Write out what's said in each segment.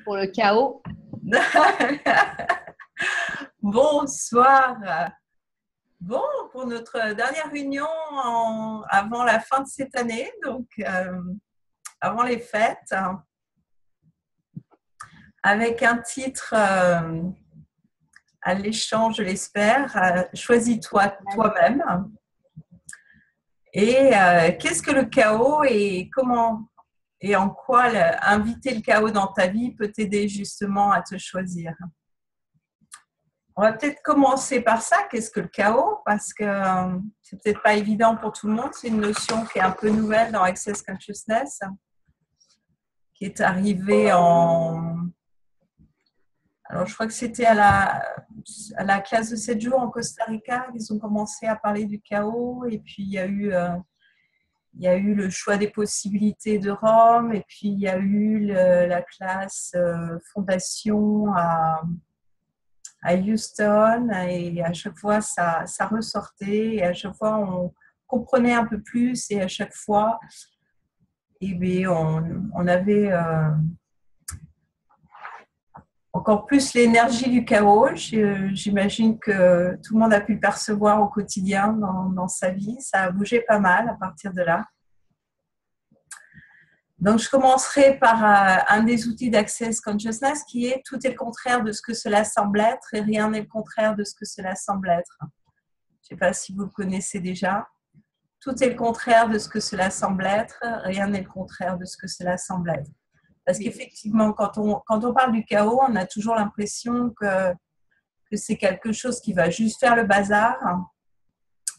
Pour le chaos. Bonsoir. Bon, pour notre dernière réunion avant la fin de cette année, donc avant les fêtes, avec un titre alléchant, je l'espère, choisis-toi toi-même. Et qu'est-ce que le chaos et comment et en quoi inviter le chaos dans ta vie peut t'aider justement à te choisir? On va peut-être commencer par ça. Qu'est-ce que le chaos? Parce que c'est peut-être pas évident pour tout le monde. C'est une notion qui est un peu nouvelle dans Access Consciousness, qui est arrivée Alors, je crois que c'était à la classe de 7 jours en Costa Rica qu'ils ont commencé à parler du chaos. Et puis, il y a eu le choix des possibilités de Rome. Et puis, il y a eu la classe fondation à Houston. Et à chaque fois, ça ressortait. Et à chaque fois, on comprenait un peu plus. Et à chaque fois, on avait... encore plus l'énergie du chaos. J'imagine que tout le monde a pu le percevoir au quotidien dans sa vie. Ça a bougé pas mal à partir de là. Donc, je commencerai par un des outils d'Access Consciousness qui est tout est le contraire de ce que cela semble être et rien n'est le contraire de ce que cela semble être. Je ne sais pas si vous le connaissez déjà. Tout est le contraire de ce que cela semble être, rien n'est le contraire de ce que cela semble être. Parce qu'effectivement, quand on parle du chaos, on a toujours l'impression que c'est quelque chose qui va juste faire le bazar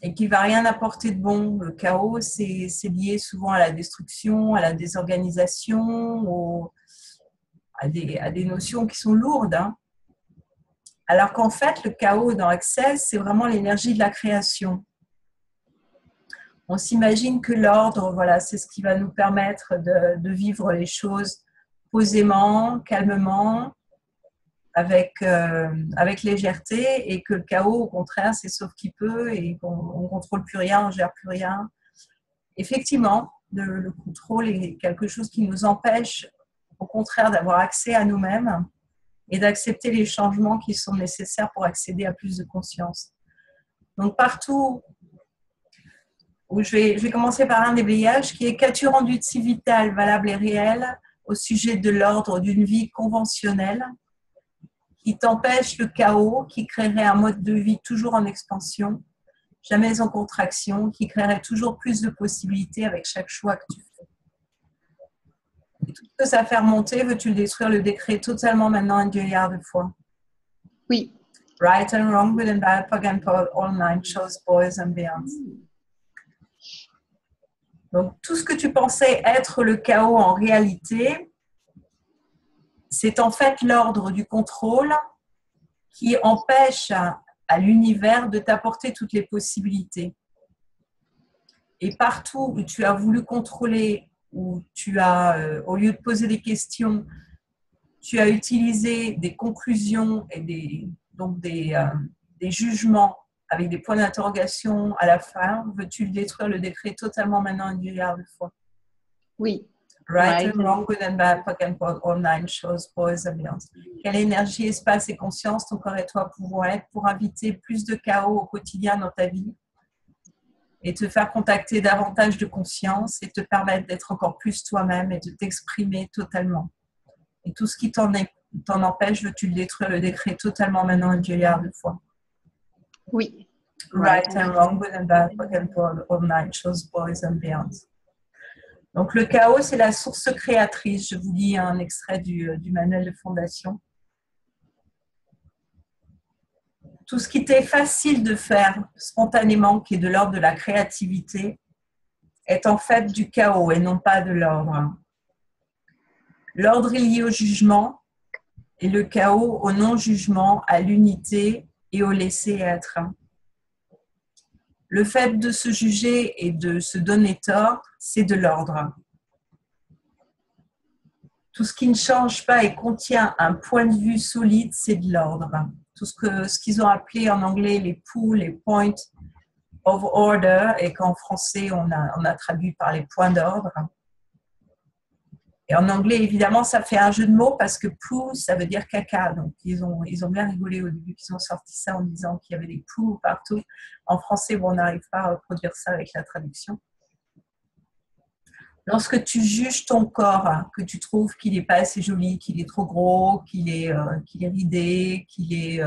et qui ne va rien apporter de bon. Le chaos, c'est lié souvent à la destruction, à la désorganisation, à des notions qui sont lourdes. Alors qu'en fait, le chaos dans Access, c'est vraiment l'énergie de la création. On s'imagine que l'ordre, voilà, c'est ce qui va nous permettre de vivre les choses posément, calmement, avec légèreté, et que le chaos, au contraire, c'est sauf qui peut et qu'on ne contrôle plus rien, on ne gère plus rien. Effectivement, le contrôle est quelque chose qui nous empêche, au contraire, d'avoir accès à nous-mêmes et d'accepter les changements qui sont nécessaires pour accéder à plus de conscience. Donc, partout où je vais commencer par un déblayage qui est « Qu'as-tu rendu de si vital, valable et réel au sujet de l'ordre d'une vie conventionnelle qui t'empêche le chaos, qui créerait un mode de vie toujours en expansion, jamais en contraction, qui créerait toujours plus de possibilités avec chaque choix que tu fais. Et tout ce que ça fait remonter, veux-tu le détruire, le décret totalement maintenant un milliard de fois? Oui. Right and wrong, good and bad, pug and pole, all nine shows, boys and beyond. Donc, tout ce que tu pensais être le chaos en réalité, c'est en fait l'ordre du contrôle qui empêche à l'univers de t'apporter toutes les possibilités. Et partout où tu as voulu contrôler, où tu as, au lieu de poser des questions, tu as utilisé des conclusions et des jugements avec des points d'interrogation à la fin, veux-tu le détruire, le décret totalement maintenant un milliard de fois? Oui. Right and wrong, good and bad, pug and pole, all nine shows, boys and beyond. Quelle énergie, espace et conscience ton corps et toi pouvons être pour inviter plus de chaos au quotidien dans ta vie et te faire contacter davantage de conscience et te permettre d'être encore plus toi-même et de t'exprimer totalement. Et tout ce qui t'en empêche, veux-tu le détruire, le décret totalement maintenant un milliard de fois? Oui. Right and wrong, good and bad, pug and pole, all nine shows, boys and beyond. Donc, le chaos, c'est la source créatrice. Je vous lis un extrait du manuel de fondation. Tout ce qui était facile de faire spontanément, qui est de l'ordre de la créativité, est en fait du chaos et non pas de l'ordre. L'ordre est lié au jugement et le chaos au non-jugement, à l'unité et au laisser-être. Le fait de se juger et de se donner tort, c'est de l'ordre. Tout ce qui ne change pas et contient un point de vue solide, c'est de l'ordre. Tout ce qu'ils ont appelé en anglais les pools, les points of order, et qu'en français on a traduit par les points d'ordre, Et en anglais, évidemment, ça fait un jeu de mots parce que poo, ça veut dire caca. Donc, ils ont bien rigolé au début qu'ils ont sorti ça en disant qu'il y avait des poos partout. En français, bon, on n'arrive pas à reproduire ça avec la traduction. Lorsque tu juges ton corps, que tu trouves qu'il n'est pas assez joli, qu'il est trop gros, qu'il est ridé, qu'il est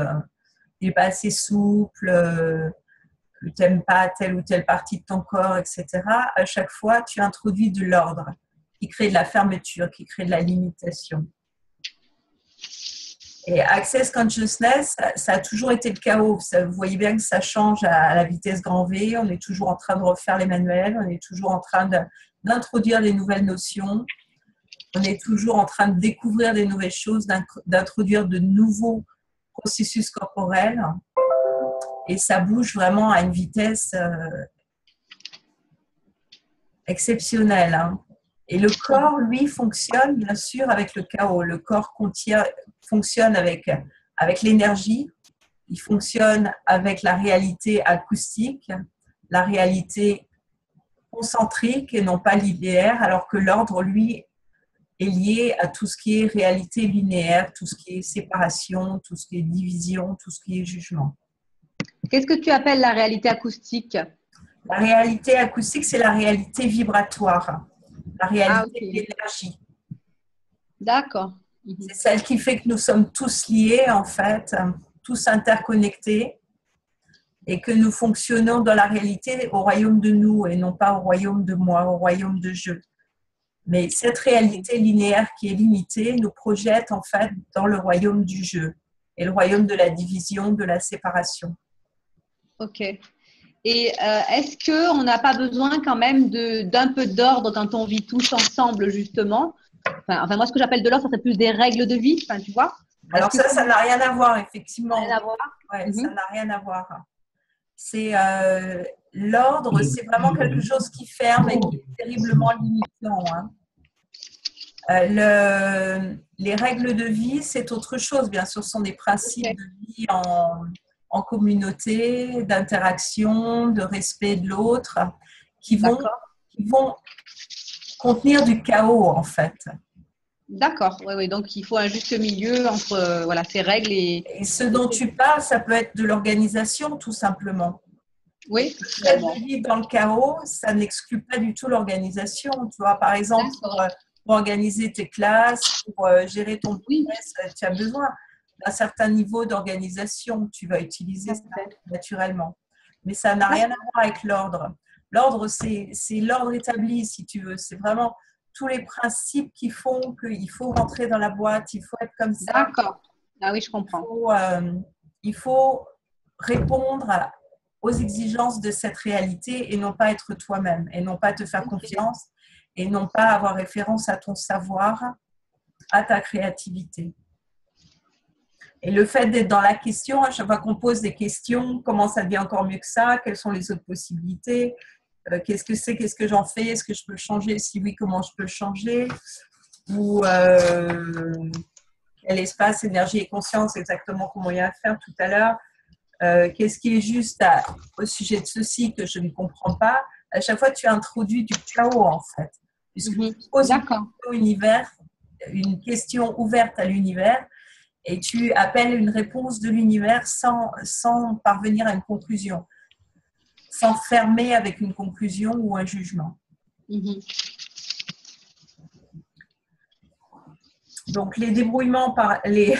pas assez souple, que tu n'aimes pas telle ou telle partie de ton corps, etc., à chaque fois, tu introduis de l'ordre qui crée de la fermeture, qui crée de la limitation. Et Access Consciousness, ça a toujours été le chaos. Vous voyez bien que ça change à la vitesse grand V. On est toujours en train de refaire les manuels. On est toujours en train d'introduire des nouvelles notions. On est toujours en train de découvrir des nouvelles choses, d'introduire de nouveaux processus corporels. Et ça bouge vraiment à une vitesse exceptionnelle. Et le corps, lui, fonctionne bien sûr avec le chaos. Le corps fonctionne avec l'énergie, il fonctionne avec la réalité acoustique, la réalité concentrique et non pas linéaire, alors que l'ordre, lui, est lié à tout ce qui est réalité linéaire, tout ce qui est séparation, tout ce qui est division, tout ce qui est jugement. Qu'est-ce que tu appelles la réalité acoustique? La réalité acoustique, c'est la réalité vibratoire, la réalité de l'énergie. D'accord. C'est celle qui fait que nous sommes tous liés, en fait, tous interconnectés, et que nous fonctionnons dans la réalité au royaume de nous et non pas au royaume de moi, au royaume de je. Mais cette réalité linéaire qui est limitée nous projette, en fait, dans le royaume du je et le royaume de la division, de la séparation. Ok. Et est-ce qu'on n'a pas besoin quand même d'un peu d'ordre quand on vit tous ensemble, justement? Enfin, moi, ce que j'appelle de l'ordre, ça serait plus des règles de vie, tu vois? Alors ça n'a rien à voir, effectivement. Rien à voir. Ouais, ça n'a rien à voir. C'est l'ordre, c'est vraiment quelque chose qui ferme et qui est terriblement limitant. Les règles de vie, c'est autre chose. Bien sûr, ce sont des principes de vie en communauté, d'interaction, de respect de l'autre, qui vont contenir du chaos, en fait. D'accord, oui. Donc, il faut un juste milieu entre ces règles et… Et ce dont tu parles, ça peut être de l'organisation, tout simplement. Oui. Le fait de vivre dans le chaos, ça n'exclut pas du tout l'organisation. Tu vois, par exemple, pour organiser tes classes, pour gérer ton business, tu as besoin d'un certain niveau d'organisation. Tu vas utiliser ça naturellement. Mais ça n'a rien à voir avec l'ordre. L'ordre, c'est l'ordre établi, si tu veux. C'est vraiment tous les principes qui font qu'il faut rentrer dans la boîte, il faut être comme ça. D'accord. Ah oui, je comprends. Il faut répondre aux exigences de cette réalité et non pas être toi-même, et non pas te faire confiance, et non pas avoir référence à ton savoir, à ta créativité. Et le fait d'être dans la question, à chaque fois qu'on pose des questions, comment ça devient encore mieux que ça? Quelles sont les autres possibilités? Qu'est-ce que c'est? Qu'est-ce que j'en fais? Est-ce que je peux le changer? Si oui, comment je peux le changer? Ou quel espace, énergie et conscience, exactement comment il y a à faire tout à l'heure? Qu'est-ce qui est juste au sujet de ceci que je ne comprends pas? À chaque fois, tu introduis du chaos, en fait. Puisque tu poses une question ouverte à l'univers et tu appelles une réponse de l'univers sans parvenir à une conclusion, sans fermer avec une conclusion ou un jugement. Donc, les débrouillements les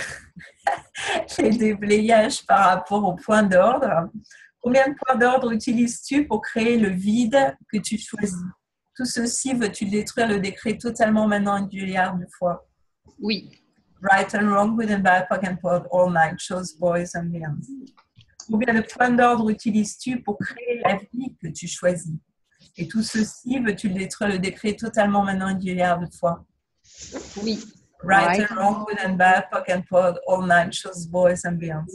déblayages par rapport au point d'ordre. Combien de points d'ordre utilises-tu pour créer le vide que tu choisis? Tout ceci, veux-tu détruire le décret totalement maintenant un milliard de fois? Oui. Right and wrong, good and bad, POC and POD, all night, shows, boys and beyond. Combien de points d'ordre utilises-tu pour créer la vie que tu choisis? Et tout ceci, veux-tu détruire le décret totalement maintenant un milliard de fois? Oui. Right and wrong, good and bad, POC and POD, all night, shows, boys and beyond.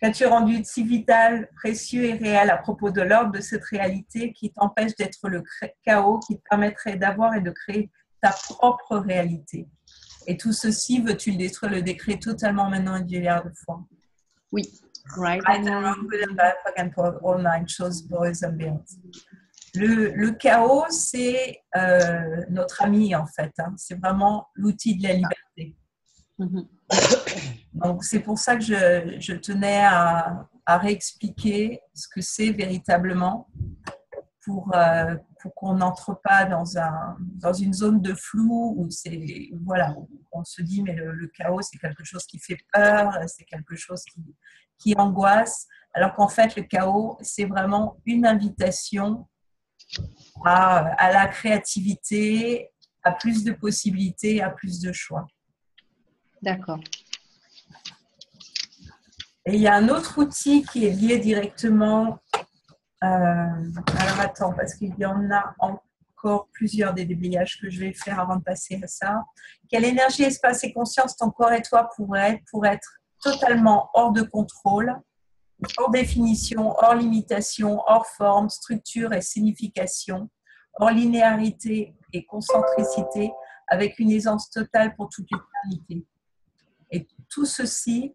Qu'as-tu rendu si vital, précieux et réel à propos de l'ordre de cette réalité qui t'empêche d'être le chaos qui te permettrait d'avoir et de créer ta propre réalité? Et tout ceci, veux-tu le détruire le décret totalement maintenant un milliard de fois? Oui. Right and wrong, good and bad, POC and POD, all night, shows, boys and beyond. Le chaos, c'est notre ami, en fait. Hein. C'est vraiment l'outil de la liberté. Mhm. Donc, c'est pour ça que je tenais à réexpliquer ce que c'est véritablement pour qu'on n'entre pas dans une zone de flou où voilà, on se dit mais le chaos, c'est quelque chose qui fait peur, c'est quelque chose qui angoisse, alors qu'en fait, le chaos, c'est vraiment une invitation à la créativité, à plus de possibilités, à plus de choix. D'accord. Et il y a un autre outil qui est lié directement. Alors attends, parce qu'il y en a encore plusieurs des déblayages que je vais faire avant de passer à ça. Quelle énergie, espace et conscience ton corps et toi pourraient pour être totalement hors de contrôle, hors définition, hors limitation, hors forme, structure et signification, hors linéarité et concentricité, avec une aisance totale pour toute l'éternité. Et tout ceci,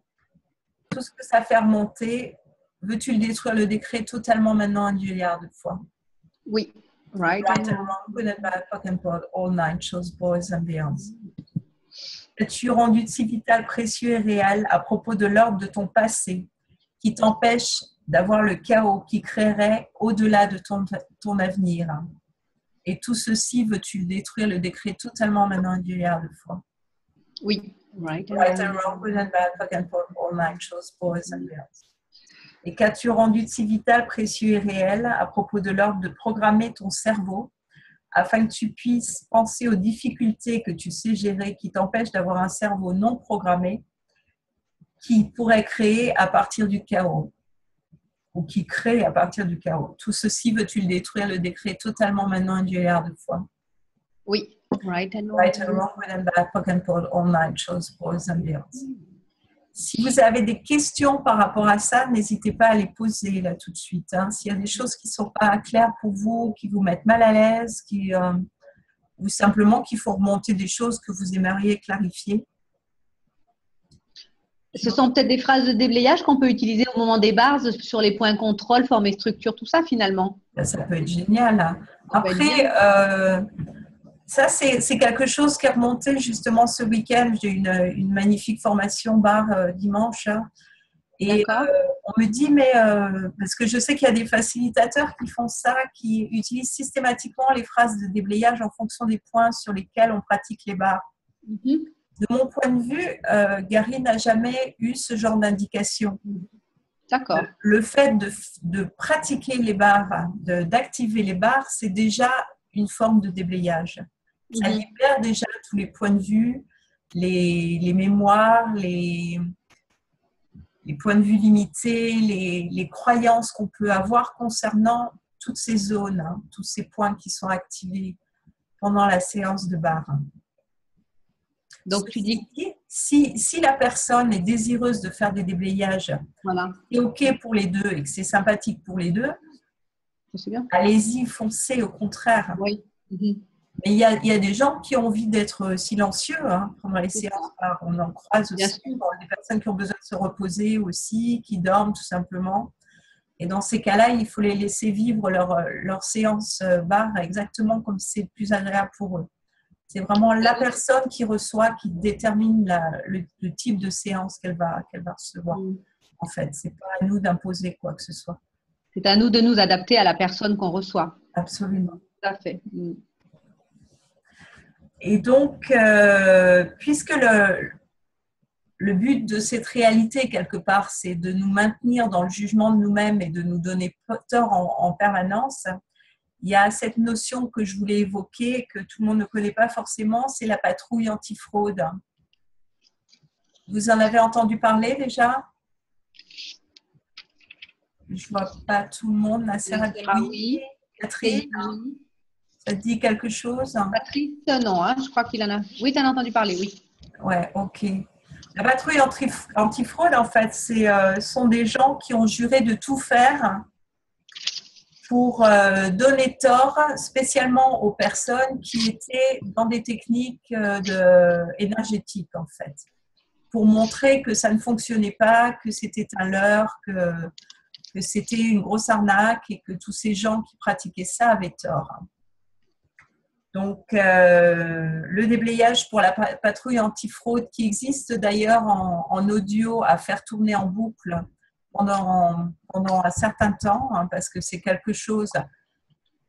tout ce que ça fait remonter, veux-tu le détruire, le décret totalement maintenant un milliard de fois? Oui. Right and wrong. Good and bad, fuck and pod, all nine shows, boys and beyonds. As-tu rendu si vital, précieux et réel à propos de l'ordre de ton passé qui t'empêche d'avoir le chaos qui créerait au-delà de ton avenir? Et tout ceci, veux-tu le détruire, le décret totalement maintenant un milliard de fois? Oui. Right and wrong, good and bad, fuck and pod, all nine shows, boys and beyonds. Et qu'as-tu rendu si vital, précieux et réel à propos de l'ordre de programmer ton cerveau afin que tu puisses penser aux difficultés que tu sais gérer qui t'empêchent d'avoir un cerveau non programmé qui pourrait créer à partir du chaos ou qui crée à partir du chaos. Tout ceci, veux-tu le détruire, le décret totalement maintenant un milliard de fois? Oui. Right and wrong. Right and wrong, good and bad, fuck and pod, all nine shows, boys and beyonds. Si vous avez des questions par rapport à ça, n'hésitez pas à les poser là tout de suite. Hein. S'il y a des choses qui ne sont pas claires pour vous, qui vous mettent mal à l'aise, ou simplement qu'il faut remonter des choses que vous aimeriez clarifier. Ce sont peut-être des phrases de déblayage qu'on peut utiliser au moment des bars sur les points contrôle, forme et structure, tout ça finalement. Ça peut être génial. Hein. Après, ça, c'est quelque chose qui est remonté justement ce week-end. J'ai une magnifique formation bar dimanche. Hein. Et on me dit, mais parce que je sais qu'il y a des facilitateurs qui font ça, qui utilisent systématiquement les phrases de déblayage en fonction des points sur lesquels on pratique les bars. Mm-hmm. De mon point de vue, Gary n'a jamais eu ce genre d'indication. D'accord. Le fait de pratiquer les bars, d'activer les bars, c'est déjà une forme de déblayage. Ça libère déjà tous les points de vue, les mémoires, les points de vue limités, les croyances qu'on peut avoir concernant toutes ces zones, hein, tous ces points qui sont activés pendant la séance de bar. Donc, tu dis si la personne est désireuse de faire des déblayages, voilà. c'est OK pour les deux et que c'est sympathique pour les deux, allez-y, foncez, au contraire. Oui. Mais il y a des gens qui ont envie d'être silencieux hein, pendant les séances. On en croise aussi des personnes qui ont besoin de se reposer aussi, qui dorment tout simplement. Et dans ces cas-là, il faut les laisser vivre leur séance bar exactement comme c'est plus agréable pour eux. C'est vraiment la personne qui reçoit qui détermine le type de séance qu'elle va recevoir. En fait, c'est pas à nous d'imposer quoi que ce soit. C'est à nous de nous adapter à la personne qu'on reçoit. Absolument. Tout à fait. Et donc, puisque le but de cette réalité, quelque part, c'est de nous maintenir dans le jugement de nous-mêmes et de nous donner tort en permanence, il y a cette notion que je voulais évoquer, que tout le monde ne connaît pas forcément, c'est la patrouille antifraude. Vous en avez entendu parler déjà? Je ne vois pas tout le monde. Oui. Catherine, ça te dit quelque chose? Patrice, non, hein, je crois qu'il en a. Oui, tu en as entendu parler, oui. Ouais, ok. La patrouille antifraude, en fait, sont des gens qui ont juré de tout faire pour donner tort spécialement aux personnes qui étaient dans des techniques énergétiques, en fait, pour montrer que ça ne fonctionnait pas, que c'était un leurre, que c'était une grosse arnaque et que tous ces gens qui pratiquaient ça avaient tort. Donc, le déblayage pour la patrouille antifraude qui existe d'ailleurs en audio à faire tourner en boucle pendant un certain temps, hein, parce que c'est quelque chose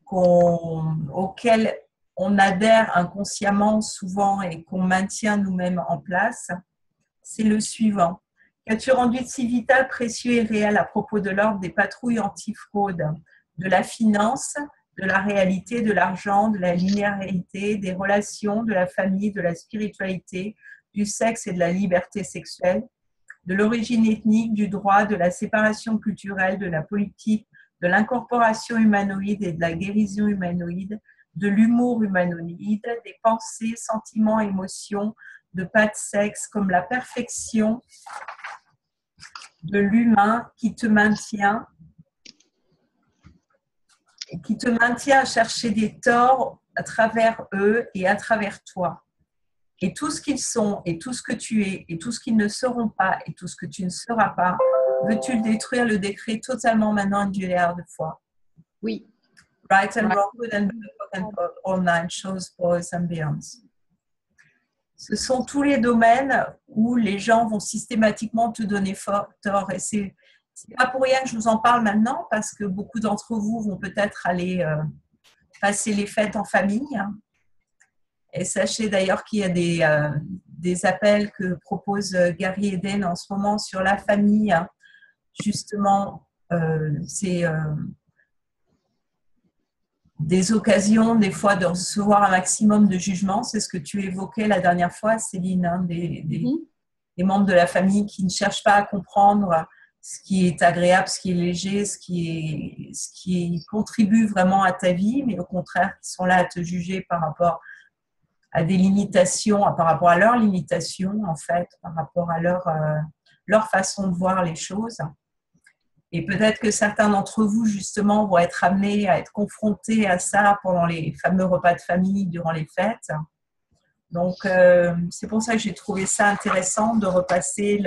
auquel on adhère inconsciemment souvent et qu'on maintient nous-mêmes en place, c'est le suivant. Qu'as-tu rendu de si vital, précieux et réel à propos de l'ordre des patrouilles antifraude, de la finance, de la réalité, de l'argent, de la linéarité, des relations, de la famille, de la spiritualité, du sexe et de la liberté sexuelle, de l'origine ethnique, du droit, de la séparation culturelle, de la politique, de l'incorporation humanoïde et de la guérison humanoïde, de l'humour humanoïde, des pensées, sentiments, émotions, de pas de sexe, comme la perfection de l'humain qui te maintient à chercher des torts à travers eux et à travers toi. Et tout ce qu'ils sont, et tout ce que tu es, et tout ce qu'ils ne seront pas, et tout ce que tu ne seras pas, veux-tu le détruire, le décret totalement maintenant une milliard de fois? Oui. Right and wrong, good and bad, all nine shows, boys and beyonds. Ce sont tous les domaines où les gens vont systématiquement te donner tort. Et c'est pas pour rien que je vous en parle maintenant, parce que beaucoup d'entre vous vont peut-être aller passer les fêtes en famille. Et sachez d'ailleurs qu'il y a des appels que propose Gary Eden en ce moment sur la famille. Justement, c'est des occasions, des fois, de recevoir un maximum de jugements. C'est ce que tu évoquais la dernière fois, Céline, hein, des membres de la famille qui ne cherchent pas à comprendre ce qui est agréable, ce qui est léger, ce qui contribue vraiment à ta vie, mais au contraire, qui sont là à te juger par rapport à des limitations, par rapport à leurs limitations, en fait, par rapport à leur façon de voir les choses. Et peut-être que certains d'entre vous, justement, vont être amenés à être confrontés à ça pendant les fameux repas de famille durant les fêtes. Donc, c'est pour ça que j'ai trouvé ça intéressant de repasser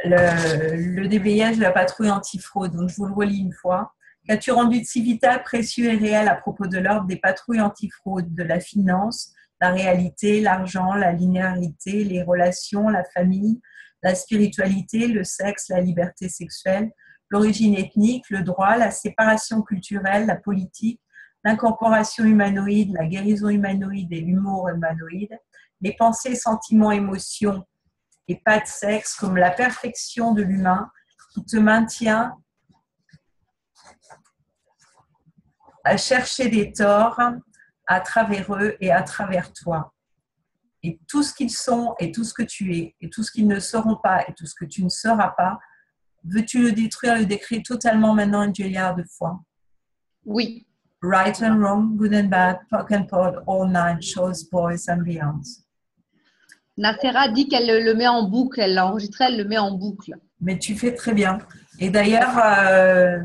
le déblayage de la patrouille antifraude. Donc, je vous le relis une fois. Qu'as-tu rendu de si vital, précieux et réel à propos de l'ordre des patrouilles antifraude, de la finance, la réalité, l'argent, la linéarité, les relations, la famille, la spiritualité, le sexe, la liberté sexuelle, l'origine ethnique, le droit, la séparation culturelle, la politique, l'incorporation humanoïde, la guérison humanoïde et l'humour humanoïde, les pensées, sentiments, émotions et pas de sexe, comme la perfection de l'humain qui te maintient à chercher des torts à travers eux et à travers toi. Et tout ce qu'ils sont, et tout ce que tu es, et tout ce qu'ils ne seront pas, et tout ce que tu ne seras pas, veux-tu le détruire, le décrire totalement maintenant une milliard de fois? Oui. Right and wrong, good and bad, POC and POD, all nine shows, boys and beyonds. Nacera dit qu'elle le met en boucle, elle l'a enregistré, elle le met en boucle. Mais tu fais très bien. Et d'ailleurs,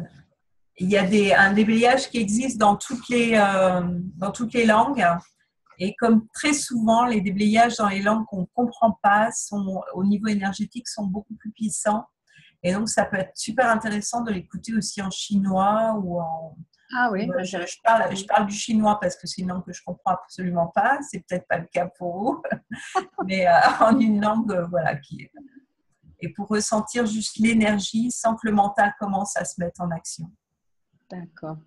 il y a un déblayage qui existe dans toutes les langues. Et comme très souvent, les déblayages dans les langues qu'on ne comprend pas au niveau énergétique sont beaucoup plus puissants. Et donc, ça peut être super intéressant de l'écouter aussi en chinois ou en... Ah oui. Je parle du chinois parce que c'est une langue que je ne comprends absolument pas. C'est peut-être pas le cas pour vous. Mais en une langue, voilà, qui est... Et pour ressentir juste l'énergie sans que le mental commence à se mettre en action. D'accord.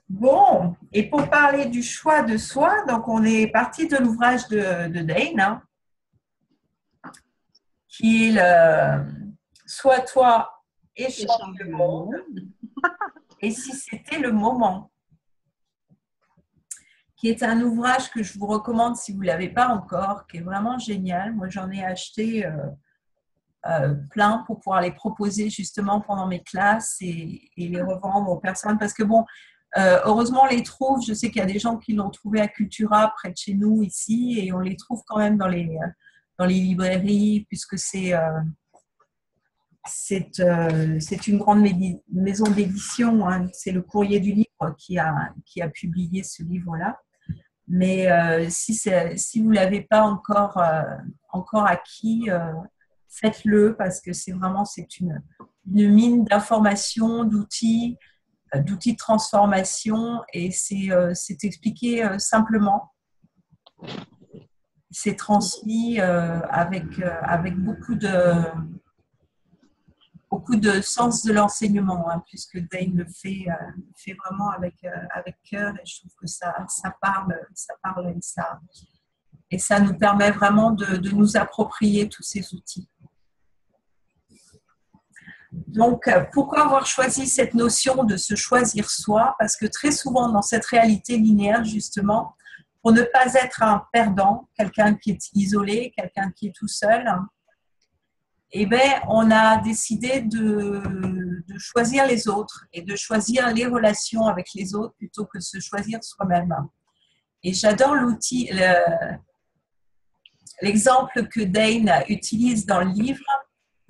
Bon, et pour parler du choix de soi, donc on est parti de l'ouvrage de Dane, hein, qui est le « Sois toi et change le monde ». Et si c'était le moment, qui est un ouvrage que je vous recommande si vous ne l'avez pas encore, qui est vraiment génial. Moi, j'en ai acheté plein pour pouvoir les proposer justement pendant mes classes et les revendre aux personnes. Parce que bon, heureusement, on les trouve. Je sais qu'il y a des gens qui l'ont trouvé à Cultura, près de chez nous, ici, et on les trouve quand même dans les librairies, puisque c'est une grande maison d'édition. Hein. C'est le Courrier du Livre qui a publié ce livre-là. Mais si vous ne l'avez pas encore acquis, faites-le parce que c'est une mine d'informations, d'outils de transformation et c'est expliqué simplement. C'est transmis avec beaucoup de sens de l'enseignement, hein, puisque Dane le fait vraiment avec cœur et je trouve que ça parle et ça nous permet vraiment de nous approprier tous ces outils. Donc, pourquoi avoir choisi cette notion de se choisir soi? Parce que très souvent, dans cette réalité linéaire, justement, pour ne pas être un perdant, quelqu'un qui est isolé, quelqu'un qui est tout seul, eh bien, on a décidé de choisir les autres et de choisir les relations avec les autres plutôt que de se choisir soi-même. Et j'adore l'exemple que Dane utilise dans le livre.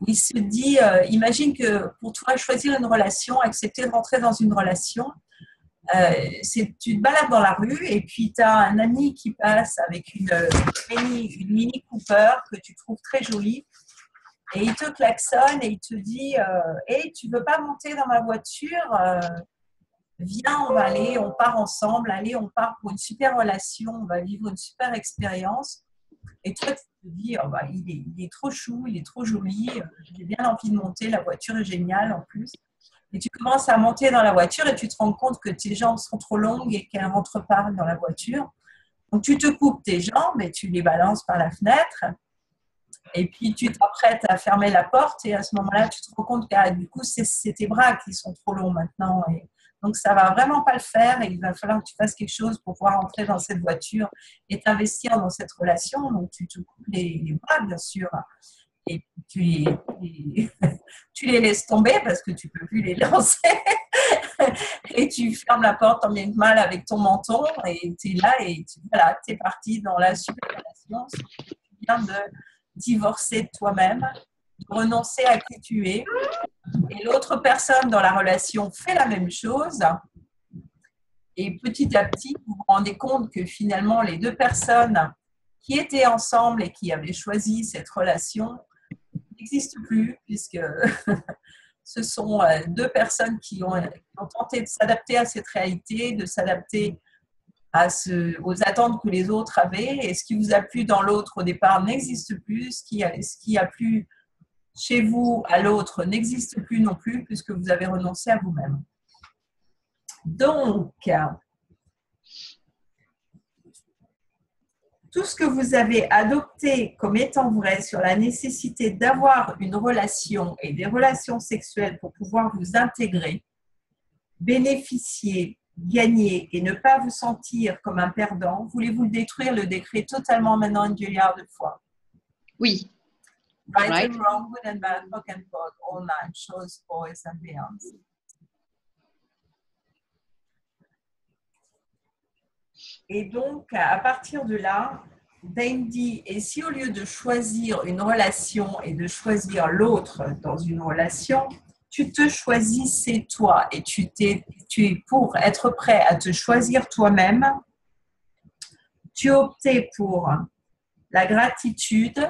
Il se dit, imagine que pour toi, choisir une relation, accepter de rentrer dans une relation, tu te balades dans la rue et puis tu as un ami qui passe avec une Mini Cooper que tu trouves très jolie et il te klaxonne et il te dit hey, tu veux pas monter dans ma voiture? Viens, on va aller, on part ensemble, allez, on part pour une super relation, on va vivre une super expérience. Et toi, tu te dis, oh, bah, il est trop chou, il est trop joli, j'ai bien envie de monter, la voiture est géniale en plus. Et tu commences à monter dans la voiture et tu te rends compte que tes jambes sont trop longues et qu'elles ne rentrent pas dans la voiture. Donc, tu te coupes tes jambes et tu les balances par la fenêtre. Et puis, tu t'apprêtes à fermer la porte et à ce moment-là, tu te rends compte que du coup, c'est tes bras qui sont trop longs maintenant. Et donc, ça ne va vraiment pas le faire et il va falloir que tu fasses quelque chose pour pouvoir entrer dans cette voiture et t'investir dans cette relation. Donc, tu te coupes les bras, bien sûr. Et tu les laisses tomber parce que tu ne peux plus les lancer. Et tu fermes la porte en bien que mal avec ton menton et tu es là et tu es parti dans la super relation. Tu viens de divorcer de toi-même, de renoncer à qui tu es. Et l'autre personne dans la relation fait la même chose. Et petit à petit, vous vous rendez compte que finalement, les deux personnes qui étaient ensemble et qui avaient choisi cette relation n'existent plus, puisque ce sont deux personnes qui ont tenté de s'adapter à cette réalité, de s'adapter aux attentes que les autres avaient. Et ce qui vous a plu dans l'autre au départ n'existe plus. Ce qui a plu chez vous à l'autre n'existe plus non plus, puisque vous avez renoncé à vous-même. Donc, tout ce que vous avez adopté comme étant vrai sur la nécessité d'avoir une relation et des relations sexuelles pour pouvoir vous intégrer, bénéficier, gagner et ne pas vous sentir comme un perdant, voulez-vous détruire le décret totalement maintenant une milliard de fois? Oui. Right and wrong, good and bad, rock and roll, all nine, shows, boys and beyonds. Et donc, à partir de là, Dane dit, et si au lieu de choisir une relation et de choisir l'autre dans une relation, tu te choisissais toi et tu es pour être prêt à te choisir toi-même, tu optais pour la gratitude,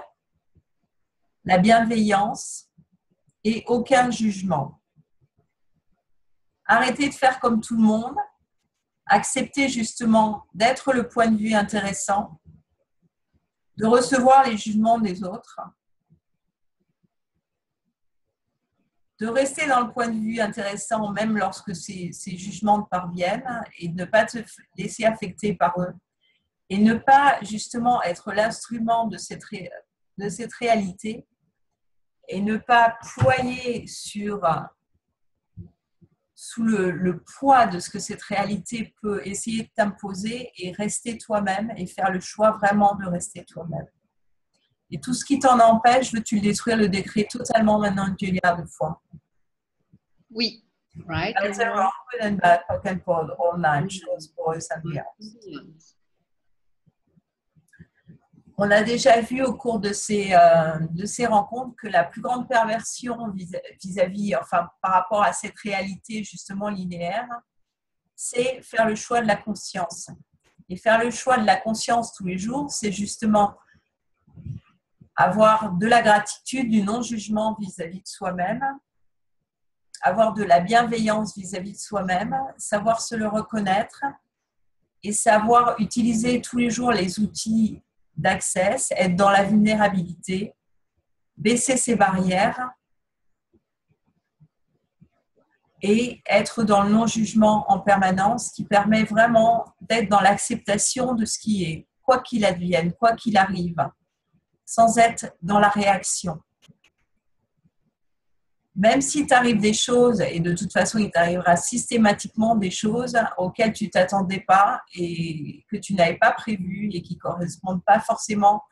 la bienveillance et aucun jugement. Arrêtez de faire comme tout le monde, acceptez justement d'être le point de vue intéressant, de recevoir les jugements des autres, de rester dans le point de vue intéressant même lorsque ces jugements te parviennent et de ne pas te laisser affecter par eux et ne pas justement être l'instrument de cette réalité et ne pas ployer sous le poids de ce que cette réalité peut essayer de t'imposer et rester toi-même et faire le choix vraiment de rester toi-même. Et tout ce qui t'en empêche, veux-tu le détruire, le décret totalement maintenant une milliard de fois? Oui. Right. Right and wrong, good and bad, rock and roll, all nine, shows, boys and beyonds. On a déjà vu au cours de ces rencontres que la plus grande perversion vis-à-vis, enfin par rapport à cette réalité justement linéaire, c'est faire le choix de la conscience. Et faire le choix de la conscience tous les jours, c'est justement avoir de la gratitude, du non-jugement vis-à-vis de soi-même, avoir de la bienveillance vis-à-vis de soi-même, savoir se le reconnaître et savoir utiliser tous les jours les outils d'access, être dans la vulnérabilité, baisser ses barrières et être dans le non-jugement en permanence qui permet vraiment d'être dans l'acceptation de ce qui est, quoi qu'il advienne, quoi qu'il arrive, sans être dans la réaction. Même s'il t'arrive des choses, et de toute façon, il t'arrivera systématiquement des choses auxquelles tu ne t'attendais pas et que tu n'avais pas prévues et qui ne correspondent pas forcément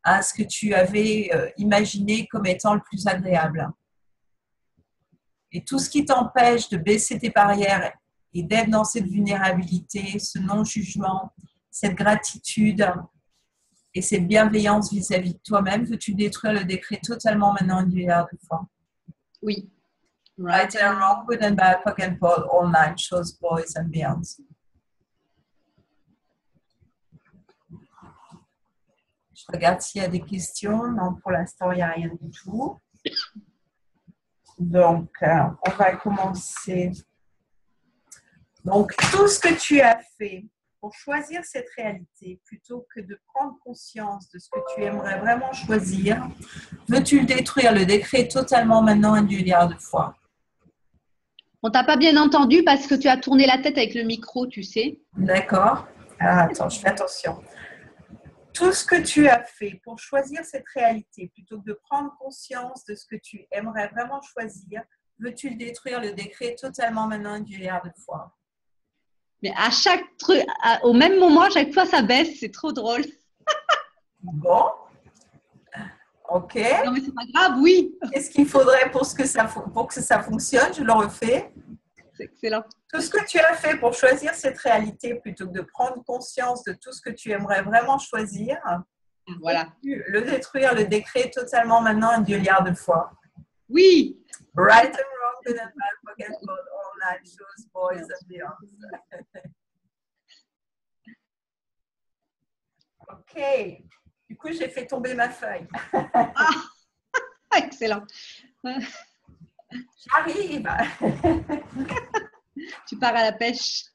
à ce que tu avais imaginé comme étant le plus agréable. Et tout ce qui t'empêche de baisser tes barrières et d'être dans cette vulnérabilité, ce non-jugement, cette gratitude et cette bienveillance vis-à-vis de toi-même, veux-tu détruire le décret totalement maintenant une milliard de fois? Oui. Right and wrong, good and bad, POC and POD, all nine, shows, boys and beyonds. Je regarde s'il y a des questions. Non, pour l'instant, il n'y a rien du tout. Donc, on va commencer. Donc, tout ce que tu as fait pour choisir cette réalité, plutôt que de prendre conscience de ce que tu aimerais vraiment choisir, veux-tu le détruire, le décret totalement maintenant un milliard de fois? On t'a pas bien entendu parce que tu as tourné la tête avec le micro, tu sais. D'accord. Alors, attends, je fais attention. Tout ce que tu as fait pour choisir cette réalité, plutôt que de prendre conscience de ce que tu aimerais vraiment choisir, veux-tu le détruire, le décret totalement maintenant un milliard de fois? Mais à chaque truc, au même moment, à chaque fois, ça baisse. C'est trop drôle. Bon. Ok. Non, mais c'est pas grave, oui. Qu'est-ce qu'il faudrait pour que ça fonctionne? Je le refais. C'est excellent. Tout ce que tu as fait pour choisir cette réalité, plutôt que de prendre conscience de tout ce que tu aimerais vraiment choisir, voilà. Le détruire, le décret totalement maintenant un milliard de fois. Oui. Right and wrong, good and bad, POC and POD, all nine, shows, boys and beyonds. Ok. Du coup, j'ai fait tomber ma feuille. Excellent. J'arrive. Tu pars à la pêche.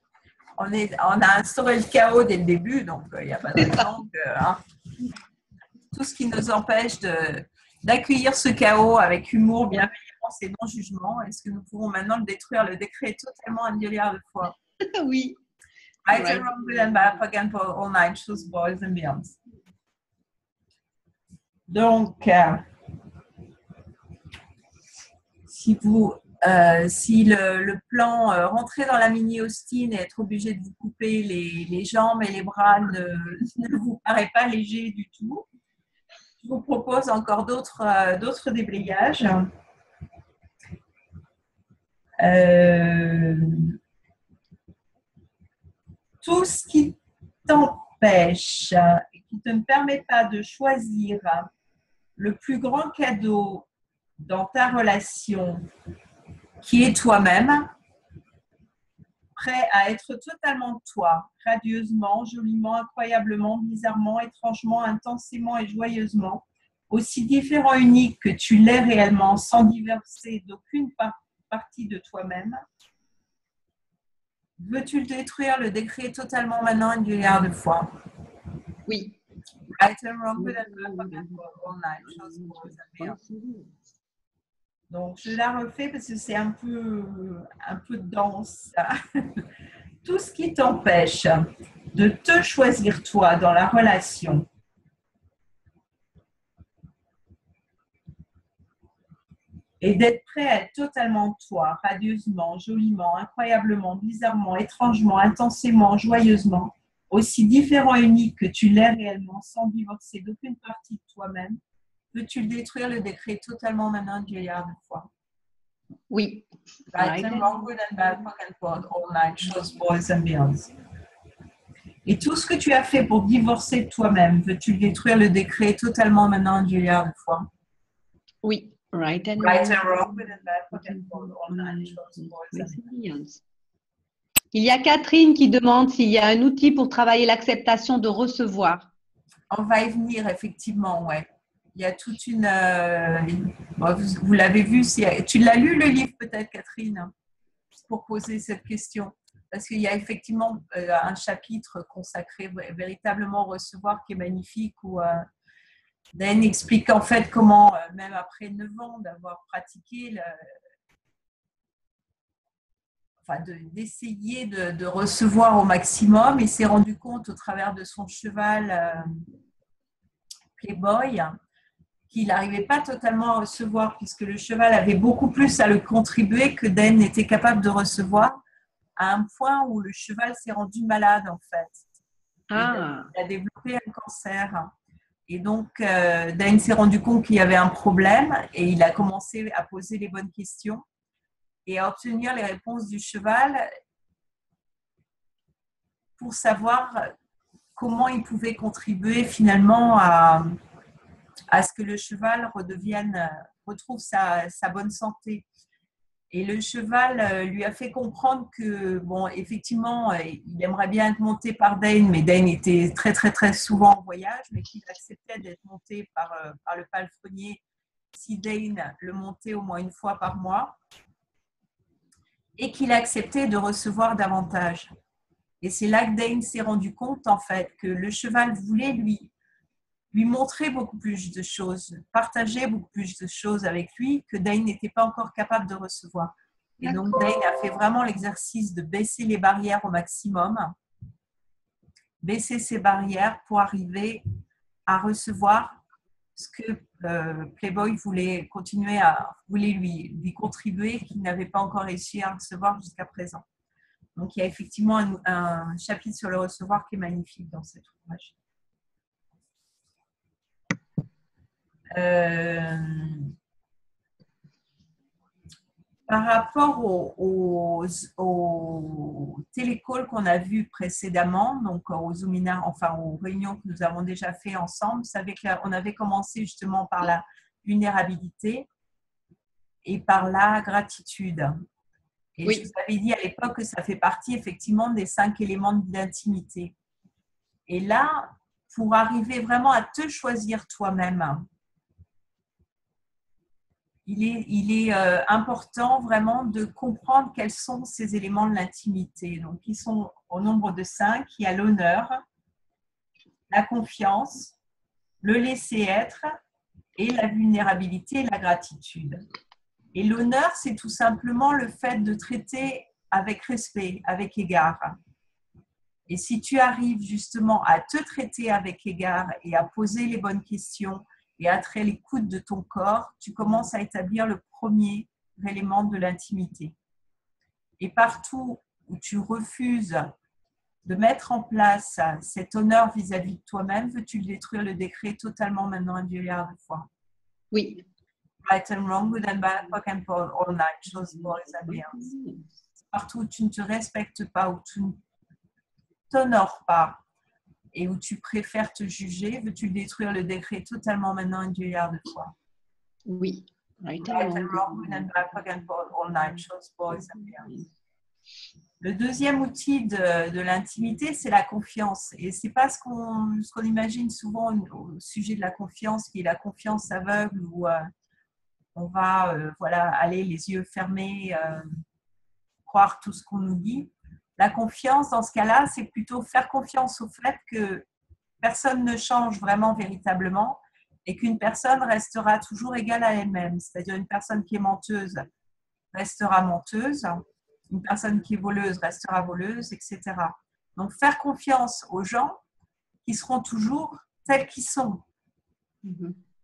On a instauré le chaos dès le début, donc il n'y a pas de raison que tout ce qui nous empêche d'accueillir ce chaos avec humour, bienveillance et non-jugement, est-ce que nous pouvons maintenant le détruire, le décret totalement un milliard de fois? Oui. Right and wrong, good and bad, POC and POD, all nine, shows, boys and beyonds. Donc, si le plan rentrer dans la mini-Austin et être obligé de vous couper les jambes et les bras ne vous paraît pas léger du tout, je vous propose encore d'autres déblayages. Tout ce qui t'empêche et qui ne te permet pas de choisir le plus grand cadeau dans ta relation, qui est toi-même, prêt à être totalement toi, radieusement, joliment, incroyablement, bizarrement, étrangement, intensément et joyeusement, aussi différent, unique que tu l'es réellement, sans divorcer d'aucune partie de toi-même. Veux-tu le détruire, le décret totalement maintenant un milliard de fois? Oui. Right and wrong, good and bad, POC and POD, all nine, shows, boys and beyonds. Donc, je la refais parce que c'est un peu dense. Tout ce qui t'empêche de te choisir toi dans la relation et d'être prêt à être totalement toi, radieusement, joliment, incroyablement, bizarrement, étrangement, intensément, joyeusement, aussi différent et unique que tu l'es réellement, sans divorcer d'aucune partie de toi-même, veux-tu le détruire, le décret totalement maintenant un milliard de fois? Oui. Right and wrong, good and bad, POC and POD, all nine, shows, boys and beyonds. Et tout ce que tu as fait pour divorcer de toi-même, veux-tu le détruire, le décret totalement maintenant un milliard de fois? Oui. Right and wrong, good and bad, POC and POD, all nine, shows, boys and beyonds. Il y a Catherine qui demande s'il y a un outil pour travailler l'acceptation de recevoir. On va y venir, effectivement, ouais. il y a toute une… bon, vous l'avez vu, tu l'as lu le livre peut-être, Catherine, pour poser cette question. Parce qu'il y a effectivement un chapitre consacré véritablement au recevoir qui est magnifique, où Dan explique en fait comment, même après 9 ans d'avoir pratiqué, d'essayer de recevoir au maximum, il s'est rendu compte au travers de son cheval Playboy qu'il n'arrivait pas totalement à recevoir, puisque le cheval avait beaucoup plus à le contribuer que Dan n'était capable de recevoir, à un point où le cheval s'est rendu malade en fait. Ah. Il a développé un cancer. Et donc, Dan s'est rendu compte qu'il y avait un problème et il a commencé à poser les bonnes questions et à obtenir les réponses du cheval pour savoir comment il pouvait contribuer finalement à ce que le cheval retrouve sa bonne santé. Et le cheval lui a fait comprendre que, bon, effectivement, il aimerait bien être monté par Dan, mais Dan était très, très, très souvent en voyage, mais qu'il acceptait d'être monté par le palefrenier si Dan le montait au moins une fois par mois et qu'il acceptait de recevoir davantage. Et c'est là que Dan s'est rendu compte, en fait, que le cheval voulait lui montrer beaucoup plus de choses, partager beaucoup plus de choses avec lui que Dan n'était pas encore capable de recevoir. Et donc, Dan a fait vraiment l'exercice de baisser les barrières au maximum, baisser ses barrières pour arriver à recevoir ce que Playboy voulait lui contribuer, qu'il n'avait pas encore réussi à recevoir jusqu'à présent. Donc, il y a effectivement un chapitre sur le recevoir qui est magnifique dans cet ouvrage. Par rapport aux télécalls qu'on a vus précédemment, donc aux webinaires, enfin aux réunions que nous avons déjà fait ensemble, vous savez qu'on avait commencé justement par la vulnérabilité et par la gratitude. Et oui. Je vous avais dit à l'époque que ça fait partie effectivement des 5 éléments d'intimité. Et là, pour arriver vraiment à te choisir toi-même, il est important vraiment de comprendre quels sont ces éléments de l'intimité. Donc, ils sont au nombre de 5. Il y a l'honneur, la confiance, le laisser-être et la vulnérabilité et la gratitude. Et l'honneur, c'est tout simplement le fait de traiter avec respect, avec égard. Et si tu arrives justement à te traiter avec égard et à poser les bonnes questions et à être à l'écoute de ton corps, tu commences à établir le premier élément de l'intimité. Et partout où tu refuses de mettre en place cet honneur vis-à-vis de toi-même, veux-tu détruire le décret totalement maintenant un milliard de fois? Oui. Right and wrong, good and bad, fuck and pull, all night, chose pour les alliances. Partout où tu ne te respectes pas, où tu ne t'honores pas, et où tu préfères te juger, veux-tu détruire le décret totalement maintenant un milliard de fois? Oui. Le deuxième outil de l'intimité, c'est la confiance. Et ce n'est pas ce qu'on imagine souvent au sujet de la confiance, qui est la confiance aveugle, où on va aller les yeux fermés, croire tout ce qu'on nous dit. La confiance, dans ce cas-là, c'est plutôt faire confiance au fait que personne ne change vraiment véritablement et qu'une personne restera toujours égale à elle-même. C'est-à-dire une personne qui est menteuse restera menteuse, une personne qui est voleuse restera voleuse, etc. Donc, faire confiance aux gens qui seront toujours tels qu'ils sont.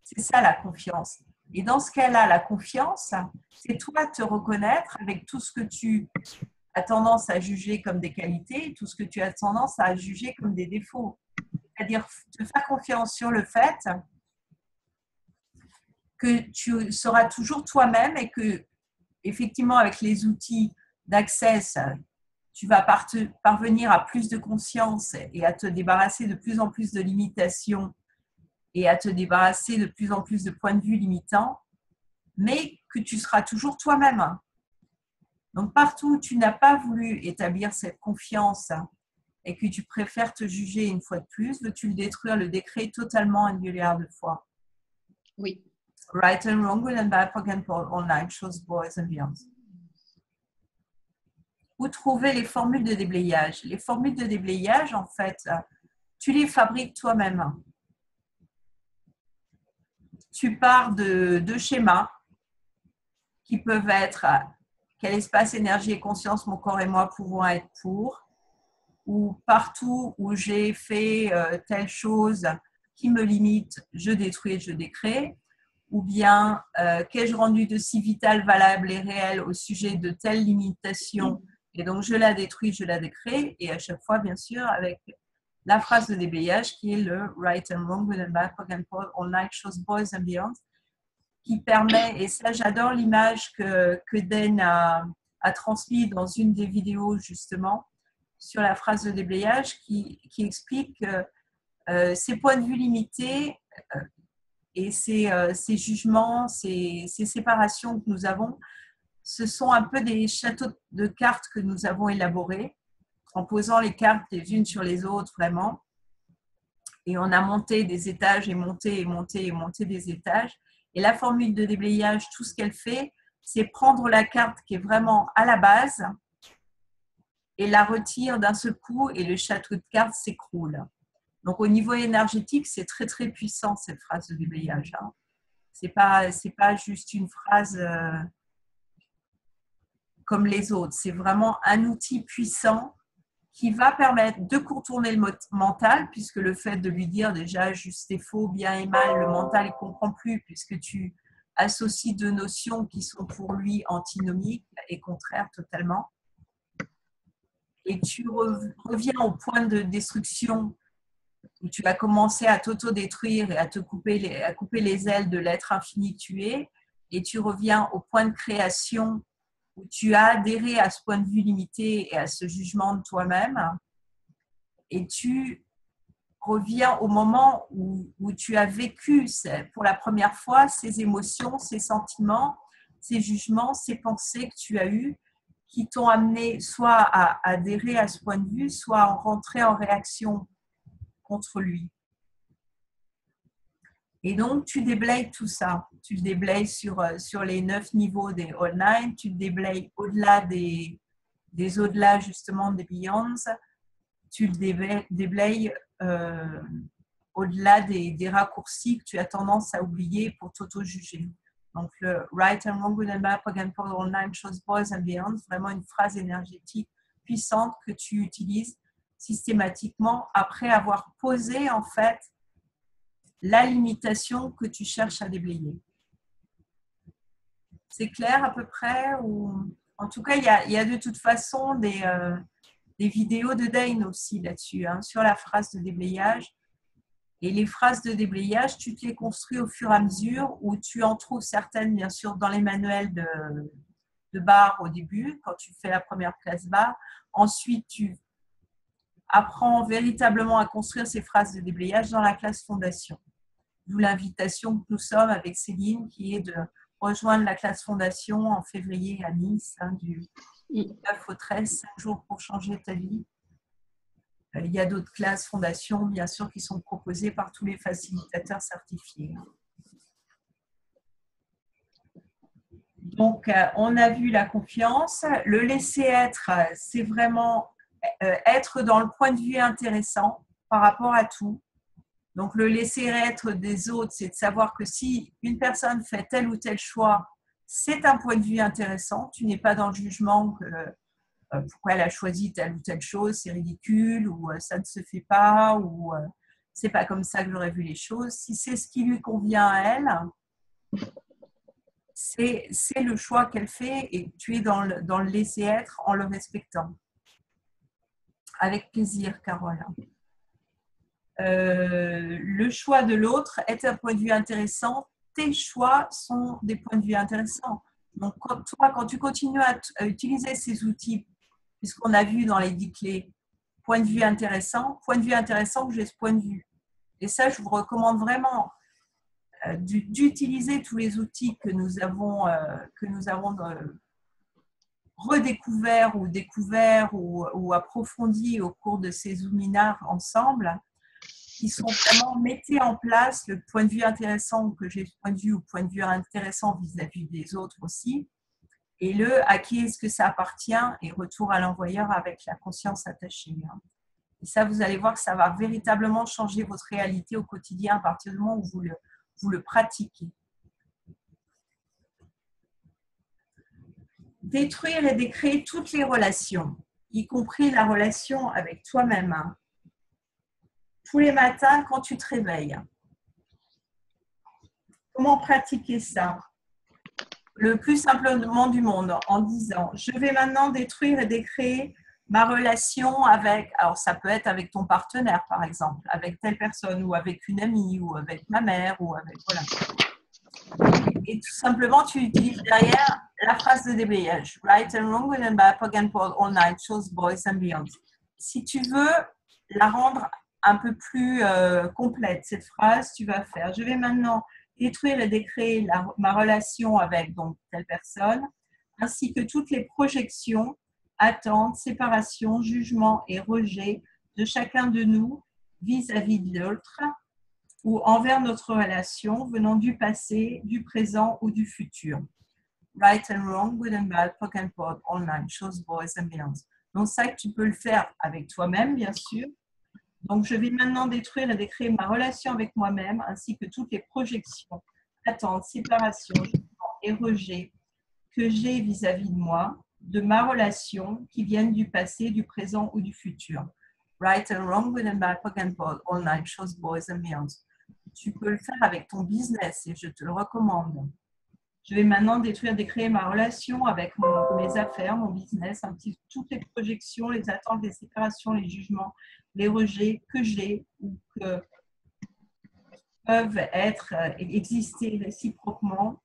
C'est ça la confiance. Et dans ce cas-là, la confiance, c'est toi te reconnaître avec tout ce que tu as tendance à juger comme des qualités, tout ce que tu as tendance à juger comme des défauts. C'est-à-dire te faire confiance sur le fait que tu seras toujours toi-même et que, effectivement, avec les outils d'access, tu vas parvenir à plus de conscience et à te débarrasser de plus en plus de limitations et à te débarrasser de plus en plus de points de vue limitants, mais que tu seras toujours toi-même. Donc, partout où tu n'as pas voulu établir cette confiance et que tu préfères te juger une fois de plus, veux-tu le détruire le décret totalement un milliard de fois? Oui. Right and wrong, good and bad, POC and POD, all night, shows, boys and beyond. Où trouver les formules de déblayage? Les formules de déblayage, en fait, tu les fabriques toi-même. Tu pars de schémas qui peuvent être quel espace, énergie et conscience mon corps et moi pouvons être pour, ou partout où j'ai fait telle chose qui me limite, je détruis et je décrée, ou bien qu'ai-je rendu de si vital, valable et réel au sujet de telle limitation, et donc je la détruis, je la décrée, et à chaque fois, bien sûr, avec la phrase de déblayage qui est le right and wrong, good and bad, POC and POD, all night, shows, boys and beyond, qui permet, et ça j'adore l'image que Dan a transmise dans une des vidéos justement sur la phrase de déblayage qui explique que ces points de vue limités et ces jugements, ces séparations que nous avons, ce sont un peu des châteaux de cartes que nous avons élaborés en posant les cartes les unes sur les autres vraiment. Et on a monté des étages et monté et monté et monté des étages. Et la formule de déblayage, tout ce qu'elle fait, c'est prendre la carte qui est vraiment à la base et la retire d'un seul coup et le château de cartes s'écroule. Donc au niveau énergétique, c'est très très puissant cette phrase de déblayage. Hein. C'est pas juste une phrase comme les autres. C'est vraiment un outil puissant qui va permettre de contourner le mental, puisque le fait de lui dire déjà juste et faux, bien et mal, le mental ne comprend plus, puisque tu associes deux notions qui sont pour lui antinomiques et contraires totalement. Et tu reviens au point de destruction où tu as commencé à t'auto-détruire et à couper les ailes de l'être infini que tu es, et tu reviens au point de création où tu as adhéré à ce point de vue limité et à ce jugement de toi-même, et tu reviens au moment où tu as vécu pour la première fois ces émotions, ces sentiments, ces jugements, ces pensées que tu as eues qui t'ont amené soit à adhérer à ce point de vue, soit à rentrer en réaction contre lui. Et donc, tu déblayes tout ça. Tu le déblayes sur les 9 niveaux des All Nine, tu le déblayes au-delà des au-delà justement des Beyonds, tu le déblayes au-delà des raccourcis que tu as tendance à oublier pour t'auto-juger. Donc, le right and wrong, good and bad, POC and POD, all nine, shows, boys and beyond, vraiment une phrase énergétique puissante que tu utilises systématiquement après avoir posé en fait la limitation que tu cherches à déblayer. C'est clair à peu près ou... En tout cas, il y a de toute façon des vidéos de Dane aussi là-dessus, hein, sur la phrase de déblayage. Et les phrases de déblayage, tu te les construis au fur et à mesure où tu en trouves certaines, bien sûr, dans les manuels de barre au début, quand tu fais la première classe barre. Ensuite, tu apprends véritablement à construire ces phrases de déblayage dans la classe fondation. D'où l'invitation que nous sommes avec Céline, qui est de rejoindre la classe fondation en février à Nice, hein, du 9 au 13, 5 jours pour changer ta vie. Il y a d'autres classes fondations, bien sûr, qui sont proposées par tous les facilitateurs certifiés. Donc, on a vu la confiance. Le laisser être, c'est vraiment être dans le point de vue intéressant par rapport à tout. Donc, le laisser être des autres, c'est de savoir que si une personne fait tel ou tel choix, c'est un point de vue intéressant. Tu n'es pas dans le jugement que pourquoi elle a choisi telle ou telle chose, c'est ridicule, ou ça ne se fait pas, ou c'est pas comme ça que j'aurais vu les choses. Si c'est ce qui lui convient à elle, c'est le choix qu'elle fait et tu es dans le laisser être en le respectant. Avec plaisir, Carole. Le choix de l'autre est un point de vue intéressant. Tes choix sont des points de vue intéressants. Donc, quand tu continues à utiliser ces outils, puisqu'on a vu dans les 10 clés, point de vue intéressant, j'ai ce point de vue. Et ça, je vous recommande vraiment d'utiliser tous les outils que nous avons redécouverts ou découverts ou approfondis au cours de ces webinaires ensemble qui sont vraiment, mettez en place le point de vue intéressant que j'ai, point de vue ou point de vue intéressant vis-à-vis des autres aussi, et le à qui est-ce que ça appartient et retour à l'envoyeur avec la conscience attachée. Et ça, vous allez voir que ça va véritablement changer votre réalité au quotidien à partir du moment où vous le pratiquez. Détruire et décréer toutes les relations, y compris la relation avec toi-même. Tous les matins quand tu te réveilles. Comment pratiquer ça? Le plus simplement du monde, en disant, je vais maintenant détruire et décréer ma relation avec, alors ça peut être avec ton partenaire par exemple, avec telle personne ou avec une amie ou avec ma mère ou avec, voilà. Et tout simplement, tu utilises derrière la phrase de déblayage. Right and wrong, good and bad, pug and pod, all night, shows, boys and beyond. Si tu veux la rendre un peu plus complète, cette phrase, tu vas faire. Je vais maintenant détruire et décréer ma relation avec donc, telle personne, ainsi que toutes les projections, attentes, séparations, jugements et rejets de chacun de nous vis-à-vis de l'autre ou envers notre relation venant du passé, du présent ou du futur. Right and wrong, good and bad, POC and POD, all night, shows, boys and beyond. Donc ça, tu peux le faire avec toi-même, bien sûr. Donc, je vais maintenant détruire et décréer ma relation avec moi-même, ainsi que toutes les projections, attentes, séparations, jugements et rejets que j'ai vis-à-vis de moi, de ma relation, qui viennent du passé, du présent ou du futur. Right and wrong, good and bad, POC and POD, all night, shows, boys and beyond. Tu peux le faire avec ton business et je te le recommande. Je vais maintenant détruire, décréer ma relation avec mes affaires, mon business, toutes les projections, les attentes, les séparations, les jugements, les rejets que j'ai ou que peuvent exister réciproquement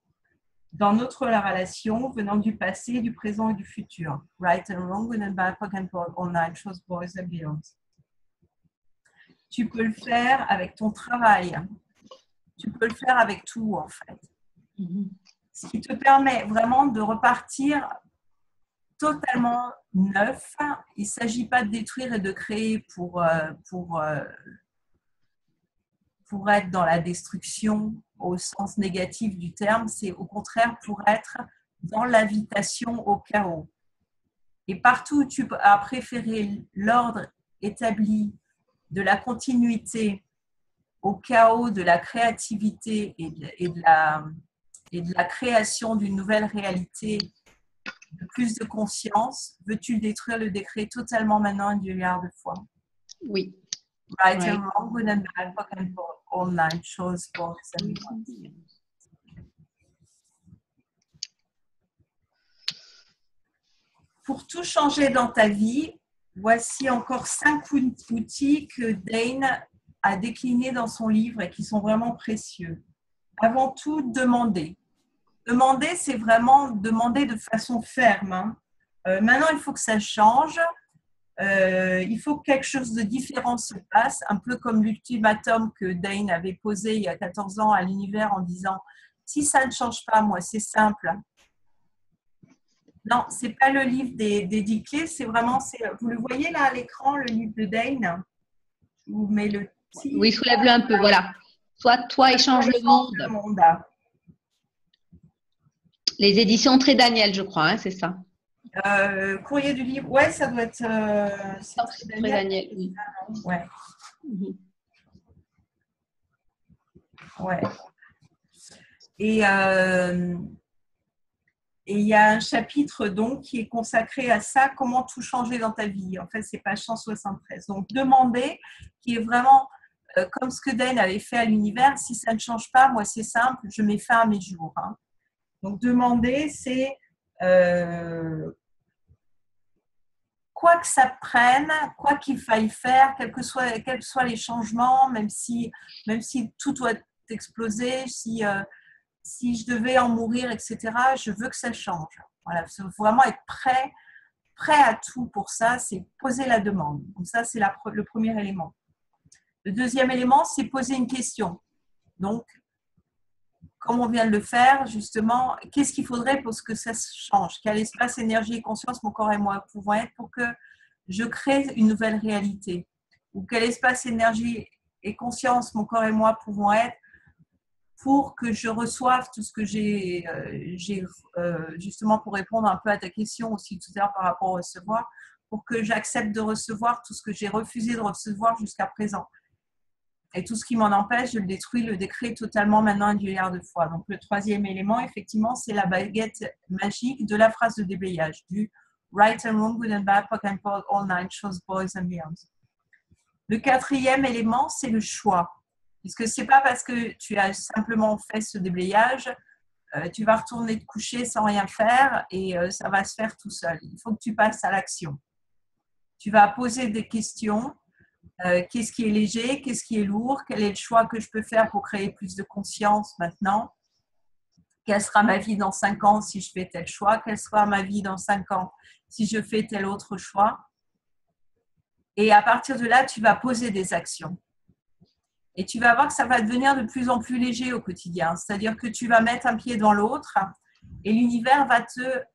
dans notre relation venant du passé, du présent et du futur. Right and wrong, good and bad, POC and POD, all night, shows, boys and beyond. Tu peux le faire avec ton travail. Tu peux le faire avec tout, en fait. Ce qui te permet vraiment de repartir totalement neuf. Il ne s'agit pas de détruire et de créer pour être dans la destruction au sens négatif du terme. C'est au contraire pour être dans l'invitation au chaos. Et partout où tu as préféré l'ordre établi de la continuité au chaos de la créativité et de la création d'une nouvelle réalité, de plus de conscience, veux-tu le détruire, le décréer totalement maintenant une milliard de fois? Oui. Right and wrong, good and bad, POC and POD, all night, shows, boys and beyond. Pour tout changer dans ta vie, voici encore 5 outils que Dane a déclinés dans son livre et qui sont vraiment précieux. Avant tout, demander. Demander, c'est vraiment demander de façon ferme. Maintenant, il faut que ça change. Il faut que quelque chose de différent se passe, un peu comme l'ultimatum que Dane avait posé il y a 14 ans à l'univers en disant « Si ça ne change pas, moi, c'est simple. » Non, ce n'est pas le livre des 10 clés, c'est vraiment… Vous le voyez là à l'écran, le livre de Dane? Je vous mets le titre. Oui, soulève-le un peu, voilà. Toi et change le monde. Les éditions Très Daniel, je crois, hein, c'est ça. Courrier du livre, ouais, ça doit être… Très Daniel, oui. Ouais. Ouais. Et il y a un chapitre donc qui est consacré à ça, comment tout changer dans ta vie. En fait, c'est page 173. Donc, demander, qui est vraiment comme ce que Dane avait fait à l'univers, si ça ne change pas, moi c'est simple, je mets fin à mes jours. Hein. Donc, demander, c'est quoi que ça prenne, quoi qu'il faille faire, quels que soient les changements, même si tout doit exploser, si je devais en mourir, etc., je veux que ça change. Voilà, il faut vraiment être prêt à tout pour ça, c'est poser la demande. Donc ça, c'est le premier élément. Le deuxième élément, c'est poser une question. Donc, comme on vient de le faire, justement, qu'est-ce qu'il faudrait pour que ça change? Quel espace, énergie et conscience mon corps et moi pouvons être pour que je crée une nouvelle réalité? Ou quel espace, énergie et conscience, mon corps et moi pouvons être pour que je reçoive tout ce que j'ai justement pour répondre un peu à ta question aussi tout à l'heure par rapport au recevoir, pour que j'accepte de recevoir tout ce que j'ai refusé de recevoir jusqu'à présent. Et tout ce qui m'en empêche, je le détruis, le décret totalement maintenant 1 milliard de fois. Donc le troisième élément, effectivement, c'est la baguette magique de la phrase de déblayage, du right and wrong, good and bad, POC and POC, all nine, shows, boys and beyonds. Le quatrième élément, c'est le choix. Puisque ce n'est pas parce que tu as simplement fait ce déblayage, tu vas retourner te coucher sans rien faire et ça va se faire tout seul. Il faut que tu passes à l'action. Tu vas poser des questions. Qu'est-ce qui est léger? Qu'est-ce qui est lourd? Quel est le choix que je peux faire pour créer plus de conscience maintenant? Quelle sera ma vie dans 5 ans si je fais tel choix? Quelle sera ma vie dans 5 ans si je fais tel autre choix? Et à partir de là, tu vas poser des actions. Et tu vas voir que ça va devenir de plus en plus léger au quotidien. C'est-à-dire que tu vas mettre un pied dans l'autre et l'univers va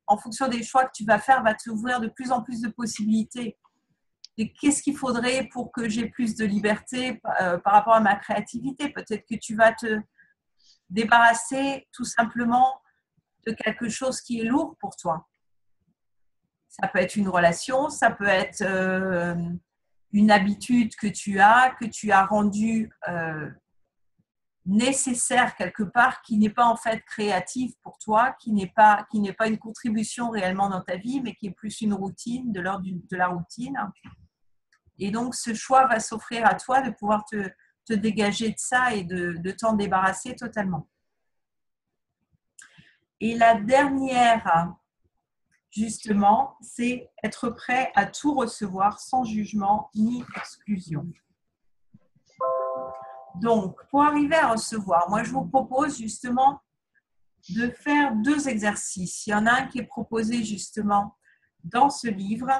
en fonction des choix que tu vas faire, va t'ouvrir de plus en plus de possibilités. Et qu'est-ce qu'il faudrait pour que j'ai plus de liberté par rapport à ma créativité? Peut-être que tu vas te débarrasser tout simplement de quelque chose qui est lourd pour toi. Ça peut être une relation, ça peut être une habitude que tu as rendue nécessaire quelque part, qui n'est pas en fait créative pour toi, qui n'est pas une contribution réellement dans ta vie, mais qui est plus une routine, de l'ordre de la routine. Et donc, ce choix va s'offrir à toi de pouvoir te dégager de ça et de t'en débarrasser totalement. Et la dernière, justement, c'est être prêt à tout recevoir sans jugement ni exclusion. Donc, pour arriver à recevoir, moi, je vous propose justement de faire 2 exercices. Il y en a un qui est proposé justement dans ce livre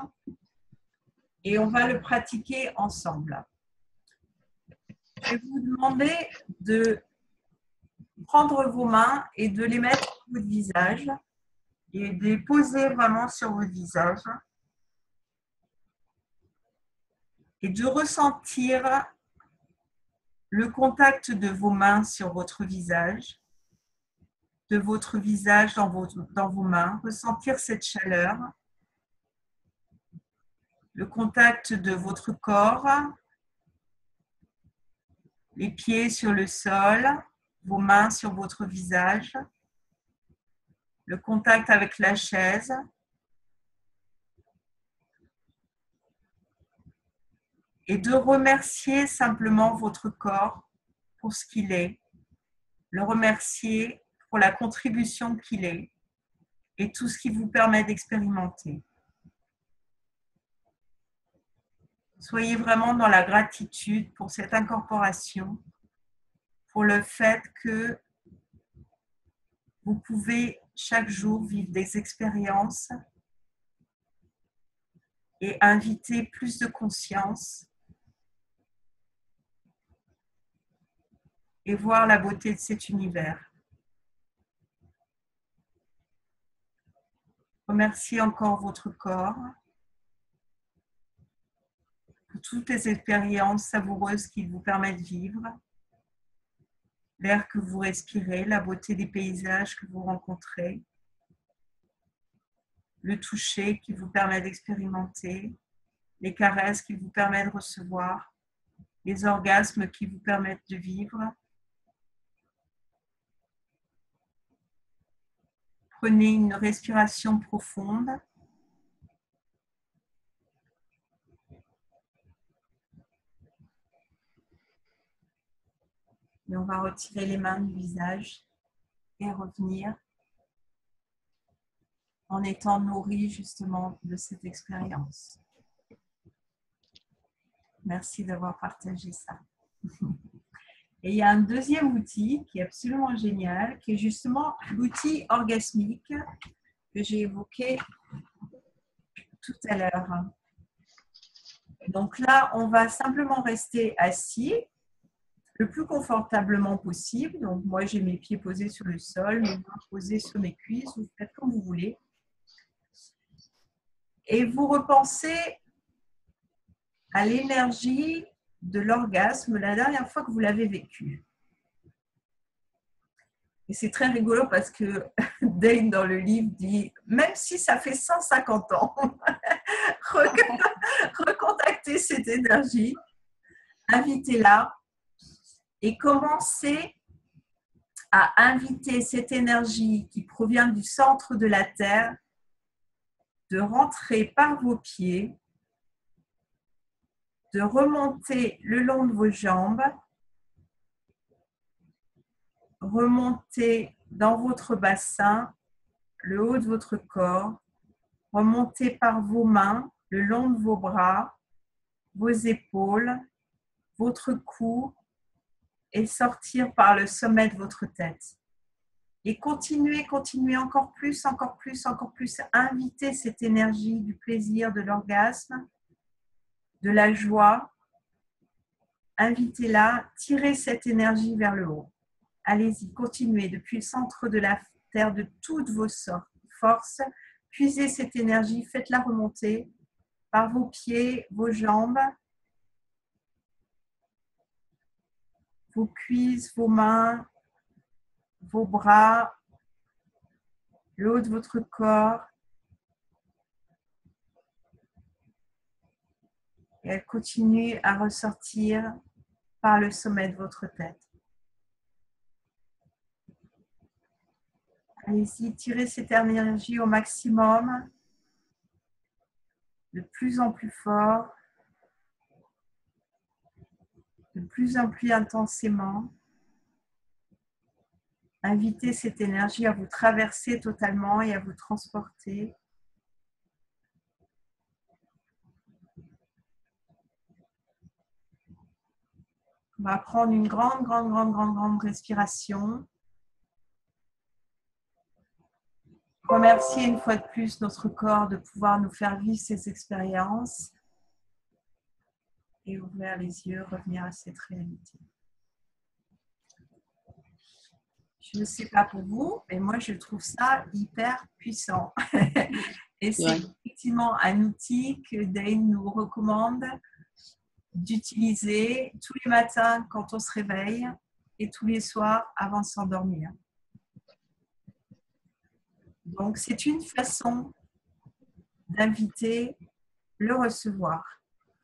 et on va le pratiquer ensemble. Je vais vous demander de prendre vos mains et de les mettre sur votre visage et de les poser vraiment sur votre visage et de ressentir le contact de vos mains sur votre visage, de votre visage dans vos mains, ressentir cette chaleur, le contact de votre corps, les pieds sur le sol, vos mains sur votre visage, le contact avec la chaise. Et de remercier simplement votre corps pour ce qu'il est, le remercier pour la contribution qu'il est et tout ce qui vous permet d'expérimenter. Soyez vraiment dans la gratitude pour cette incorporation, pour le fait que vous pouvez chaque jour vivre des expériences et inviter plus de conscience et voir la beauté de cet univers. Remerciez encore votre corps pour toutes les expériences savoureuses qu'il vous permet de vivre, l'air que vous respirez, la beauté des paysages que vous rencontrez, le toucher qui vous permet d'expérimenter, les caresses qui vous permettent de recevoir, les orgasmes qui vous permettent de vivre. Prenez une respiration profonde. Et on va retirer les mains du visage et revenir en étant nourri justement de cette expérience. Merci d'avoir partagé ça. Et il y a un deuxième outil qui est absolument génial, qui est justement l'outil orgasmique que j'ai évoqué tout à l'heure. Donc là, on va simplement rester assis le plus confortablement possible. Donc moi, j'ai mes pieds posés sur le sol, mes mains posées sur mes cuisses, vous faites comme vous voulez. Et vous repensez à l'énergie de l'orgasme la dernière fois que vous l'avez vécu. Et c'est très rigolo parce que Dane, dans le livre, dit « Même si ça fait 150 ans, recontactez cette énergie, invitez-la et commencez à inviter cette énergie qui provient du centre de la Terre de rentrer par vos pieds, de remonter le long de vos jambes, remonter dans votre bassin, le haut de votre corps, remonter par vos mains, le long de vos bras, vos épaules, votre cou et sortir par le sommet de votre tête. Et continuez encore plus, invitez cette énergie du plaisir, de l'orgasme, de la joie. Invitez-la, tirez cette énergie vers le haut. Allez-y, continuez depuis le centre de la Terre de toutes vos forces. Puisez cette énergie, faites-la remonter par vos pieds, vos jambes, vos cuisses, vos mains, vos bras, le haut de votre corps. Et elle continue à ressortir par le sommet de votre tête. Allez-y, tirez cette énergie au maximum, de plus en plus fort, de plus en plus intensément. Invitez cette énergie à vous traverser totalement et à vous transporter. On va prendre une grande respiration. Remercier une fois de plus notre corps de pouvoir nous faire vivre ces expériences et ouvrir les yeux, revenir à cette réalité. Je ne sais pas pour vous, mais moi je trouve ça hyper puissant. Et c'est effectivement un outil que Dane nous recommande d'utiliser tous les matins quand on se réveille et tous les soirs avant de s'endormir. Donc, c'est une façon d'inviter le recevoir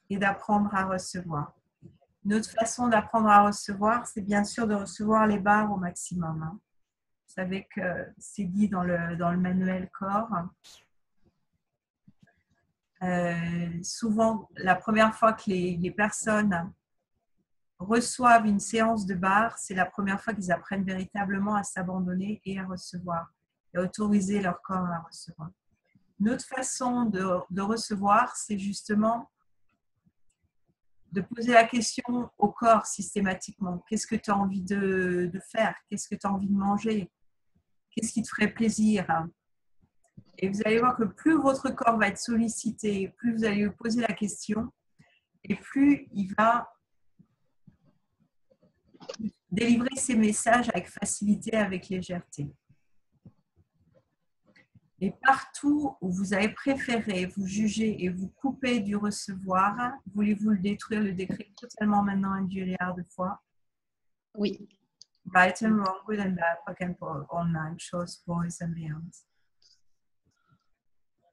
et d'apprendre à recevoir. Une autre façon d'apprendre à recevoir, c'est bien sûr de recevoir les barres au maximum. Vous savez que c'est dit dans le manuel corps. Souvent, la première fois que les personnes reçoivent une séance de barres, c'est la première fois qu'ils apprennent véritablement à s'abandonner et à recevoir, et à autoriser leur corps à recevoir. Une autre façon de recevoir, c'est justement de poser la question au corps systématiquement. Qu'est-ce que tu as envie de faire? Qu'est-ce que tu as envie de manger? Qu'est-ce qui te ferait plaisir? Et vous allez voir que plus votre corps va être sollicité, plus vous allez lui poser la question, et plus il va délivrer ses messages avec facilité, avec légèreté. Et partout où vous avez préféré vous juger et vous couper du recevoir, voulez-vous le détruire, le décrire totalement maintenant un milliard de fois? Oui. Right and wrong, good and bad, fuck and pull, online, shows, boys and beyond.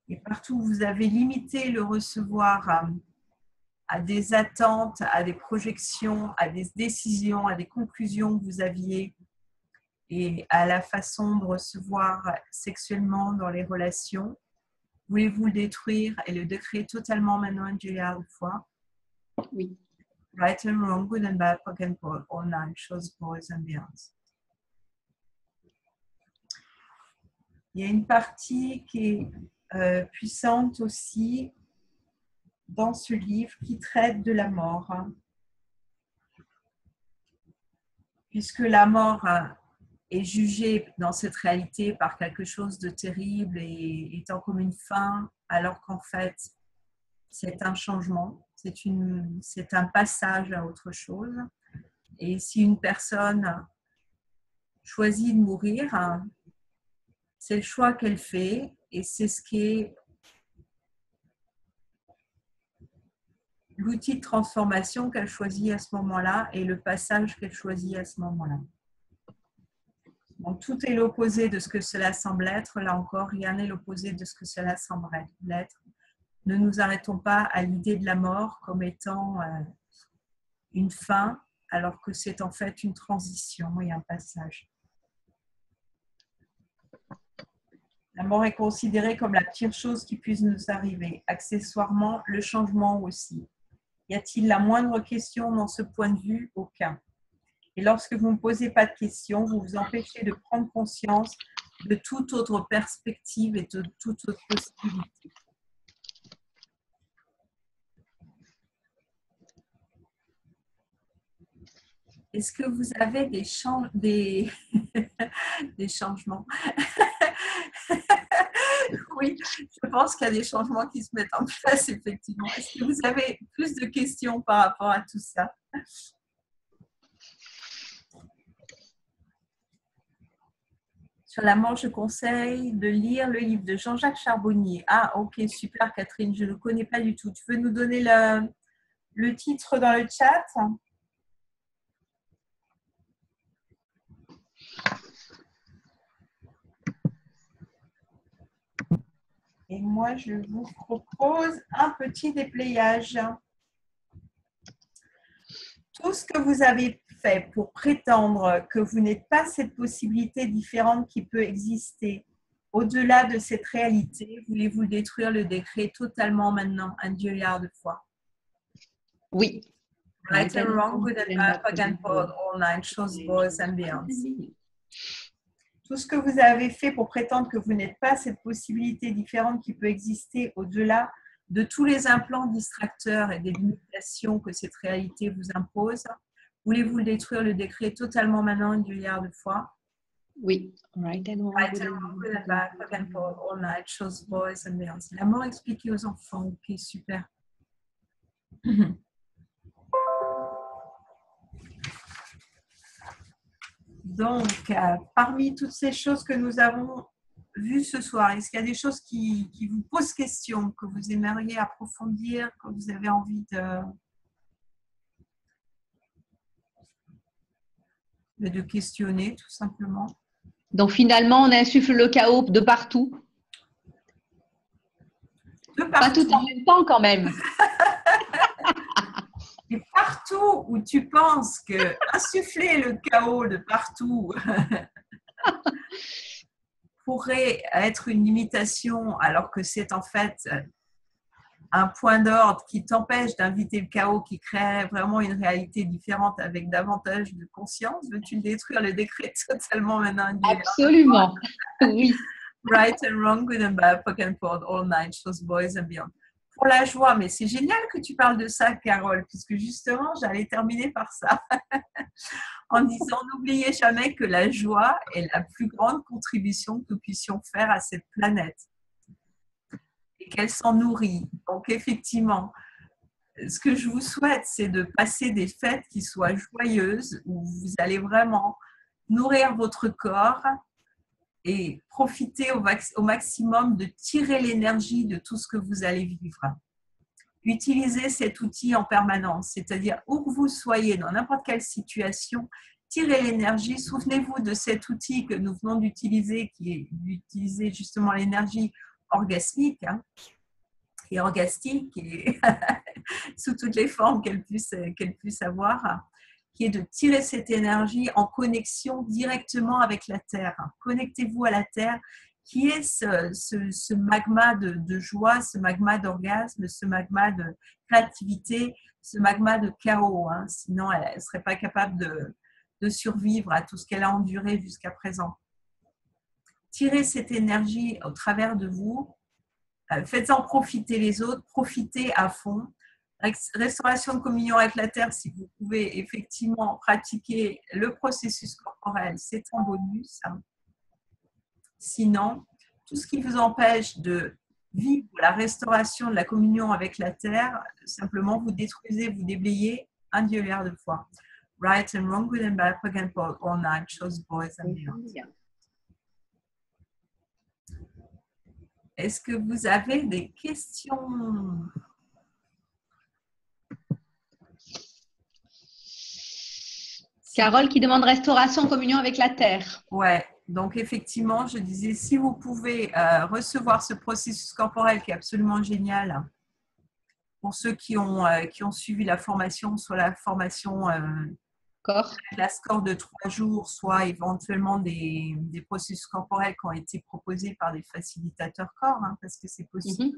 Et partout où vous avez limité le recevoir à des attentes, à des projections, à des décisions, à des conclusions que vous aviez et à la façon de recevoir sexuellement dans les relations, voulez-vous le détruire et le décrire totalement maintenant un milliard de fois? Oui. Right and wrong, good and bad, fuck and pull, online, shows, boys and beyond. Il y a une partie qui est puissante aussi dans ce livre qui traite de la mort. Puisque la mort est jugée dans cette réalité par quelque chose de terrible et étant comme une fin, alors qu'en fait, c'est un changement, c'est un passage à autre chose. Et si une personne choisit de mourir, c'est le choix qu'elle fait et c'est ce qui est l'outil de transformation qu'elle choisit à ce moment-là et le passage qu'elle choisit à ce moment-là. Donc, tout est l'opposé de ce que cela semble être. Là encore, rien n'est l'opposé de ce que cela semble être. Ne nous arrêtons pas à l'idée de la mort comme étant une fin, alors que c'est en fait une transition et un passage. La mort est considérée comme la pire chose qui puisse nous arriver. Accessoirement, le changement aussi. Y a-t-il la moindre question dans ce point de vue? Aucun. Et lorsque vous ne posez pas de questions, vous vous empêchez de prendre conscience de toute autre perspective et de toute autre possibilité. Est-ce que vous avez des changements? Oui, je pense qu'il y a des changements qui se mettent en place, effectivement. Est-ce que vous avez plus de questions par rapport à tout ça? Sur la mort, je conseille de lire le livre de Jean-Jacques Charbonnier. Ah, ok, super Catherine, je ne le connais pas du tout. Tu veux nous donner le titre dans le chat? Et moi, je vous propose un petit déplayage. Tout ce que vous avez fait pour prétendre que vous n'êtes pas cette possibilité différente qui peut exister au-delà de cette réalité, voulez-vous détruire le décret totalement maintenant, un milliard de fois? Oui. Right and wrong, good and bad, fog and fog, all night, shows, boys and beyonds. Tout ce que vous avez fait pour prétendre que vous n'êtes pas cette possibilité différente qui peut exister au-delà de tous les implants distracteurs et des limitations que cette réalité vous impose, voulez-vous détruire le décret totalement maintenant une milliard de fois? Oui. Right and wrong, Good and bad, fog and fog, all night, shows, boys and beyonds. La mort expliquée aux enfants. Ok, super. Donc, parmi toutes ces choses que nous avons vues ce soir, est-ce qu'il y a des choses qui vous posent question, que vous aimeriez approfondir, que vous avez envie de questionner, tout simplement? Donc finalement, on insuffle le chaos de partout. De partout. Pas tout en même temps quand même. Et partout où tu penses que insuffler le chaos de partout pourrait être une limitation, alors que c'est en fait un point d'ordre qui t'empêche d'inviter le chaos, qui crée vraiment une réalité différente avec davantage de conscience, veux-tu détruire le décret totalement maintenant? Absolument, oui. Right and wrong, good and bad, fuck and forth, all night, shows, boys and beyond. Pour la joie, mais c'est génial que tu parles de ça, Carole, puisque justement, j'allais terminer par ça, en disant, n'oubliez jamais que la joie est la plus grande contribution que nous puissions faire à cette planète et qu'elle s'en nourrit. Donc, effectivement, ce que je vous souhaite, c'est de passer des fêtes qui soient joyeuses, où vous allez vraiment nourrir votre corps et profiter au maximum de tirer l'énergie de tout ce que vous allez vivre. Utilisez cet outil en permanence, c'est-à-dire où que vous soyez, dans n'importe quelle situation, tirez l'énergie. Souvenez-vous de cet outil que nous venons d'utiliser, qui est d'utiliser justement l'énergie orgasmique, et orgastique, et sous toutes les formes qu'elle puisse avoir, qui est de tirer cette énergie en connexion directement avec la Terre. Connectez-vous à la Terre, qui est ce magma de joie, ce magma d'orgasme, ce magma de créativité, ce magma de chaos. Sinon, elle ne serait pas capable de survivre à tout ce qu'elle a enduré jusqu'à présent. Tirez cette énergie au travers de vous, faites-en profiter les autres, profitez à fond. Restauration de communion avec la Terre, si vous pouvez effectivement pratiquer le processus corporel, c'est un bonus. Sinon, tout ce qui vous empêche de vivre la restauration de la communion avec la Terre, simplement vous détruisez, vous déblayez un milliard de fois. Right and wrong, good and bad, fuck and forth, all night, shows, boys and beyond. Est-ce que vous avez des questions? Carole qui demande restauration en communion avec la terre. Ouais, donc effectivement, je disais, si vous pouvez recevoir ce processus corporel qui est absolument génial, pour ceux qui ont suivi la formation, soit la formation la score de 3 jours, soit éventuellement des processus corporels qui ont été proposés par des facilitateurs corps, hein, parce que c'est possible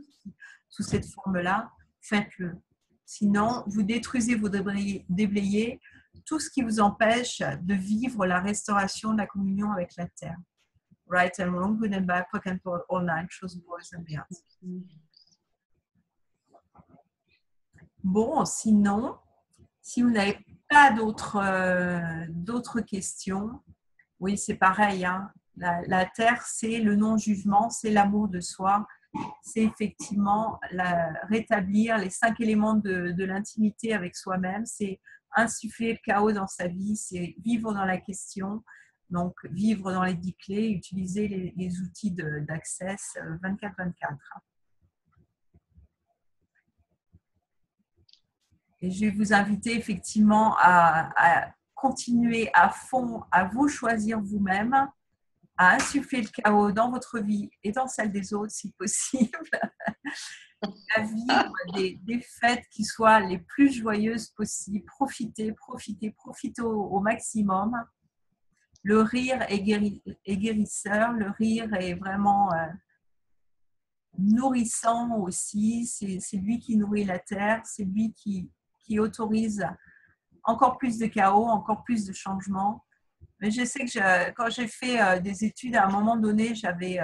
sous cette forme-là, faites-le. Sinon, vous détruisez vos déblayés, tout ce qui vous empêche de vivre la restauration de la communion avec la terre. Right and wrong, good and bad, quick and poor, all nine, shows boys and beyond. Bon, sinon, si vous n'avez pas d'autres questions, oui, c'est pareil. Hein. La terre, c'est le non-jugement, c'est l'amour de soi. C'est effectivement rétablir les 5 éléments de l'intimité avec soi-même. C'est insuffler le chaos dans sa vie, c'est vivre dans la question, donc vivre dans les 10 clés, utiliser les outils d'Access 24/24. Et je vais vous inviter effectivement à continuer à fond, à vous choisir vous-même, à insuffler le chaos dans votre vie et dans celle des autres si possible, à vivre des fêtes qui soient les plus joyeuses possibles, profitez au maximum. Le rire est guérisseur, le rire est vraiment nourrissant aussi, c'est lui qui nourrit la terre, c'est lui qui autorise encore plus de chaos, encore plus de changements. Mais je sais que quand j'ai fait des études, à un moment donné, j'avais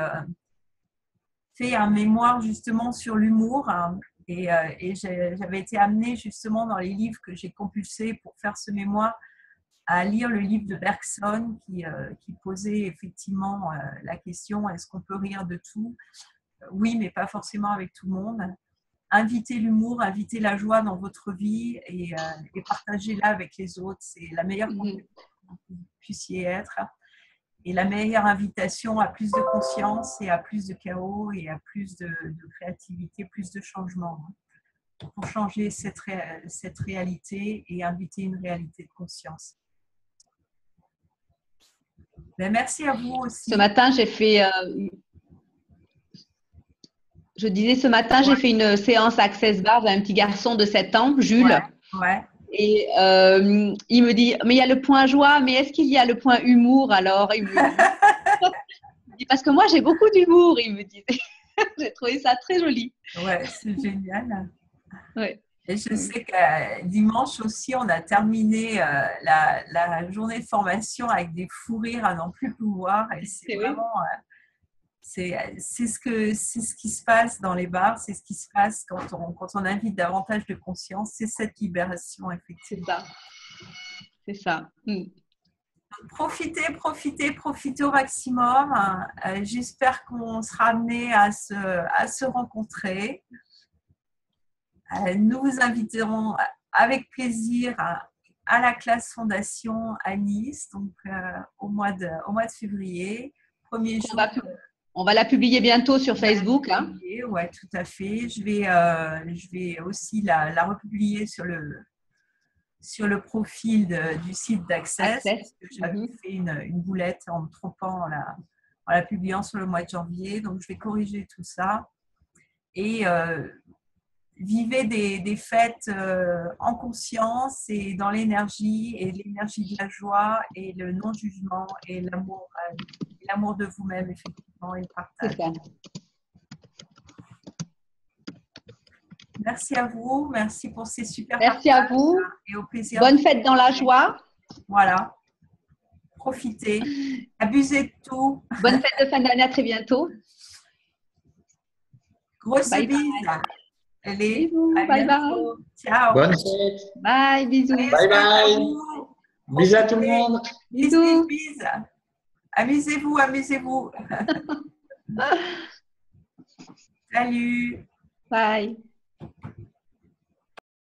fait un mémoire justement sur l'humour hein, et j'avais été amenée justement dans les livres que j'ai compulsés pour faire ce mémoire à lire le livre de Bergson qui posait effectivement la question, est-ce qu'on peut rire de tout? Oui, mais pas forcément avec tout le monde. Invitez l'humour, invitez la joie dans votre vie et partagez-la avec les autres. C'est la meilleure contribution que vous puissiez être et la meilleure invitation à plus de conscience et à plus de chaos et à plus de créativité, plus de changement pour changer cette réalité et inviter une réalité de conscience. Ben, merci à vous aussi. Ce matin, j'ai fait... Je disais, ce matin, j'ai fait une séance Access Bars à un petit garçon de 7 ans, Jules. Ouais. Et il me dit, mais il y a le point joie, mais est-ce qu'il y a le point humour alors? Il me dit, parce que moi, j'ai beaucoup d'humour, il me disait. J'ai trouvé ça très joli. Ouais, c'est génial. Ouais. Et je sais que dimanche aussi, on a terminé la journée de formation avec des fous rires à n'en plus pouvoir. Et c'est vraiment... C'est ce qui se passe dans les bars, c'est ce qui se passe quand on invite davantage de conscience, c'est cette libération, effectivement. C'est ça. Profitez au maximum. J'espère qu'on sera amenés à se rencontrer. Nous vous inviterons avec plaisir à la classe Fondation à Nice, donc au mois de février. Premier jour. On va la publier bientôt sur Facebook. Oui, tout à fait. Je vais aussi la republier sur le profil du site d'Access. J'avais fait une boulette en me trompant en la publiant sur le mois de janvier. Donc, je vais corriger tout ça. Et vivez des fêtes en conscience et dans l'énergie, et l'énergie de la joie et le non-jugement et l'amour de vous-même, effectivement, et le partage. C'est ça. Merci à vous, merci pour ces super partages. Merci à vous. Et au plaisir. Bonne fête dans la joie. Voilà. Profitez, abusez de tout. Bonne fête de fin d'année, à très bientôt. Grosse bise. Allez, bisous, bye bye. Ciao. Bonne fête. Bye, bisous. Bye bye. Bisous à tout le monde. Bisous. Bisous. Amusez-vous. Salut. Bye.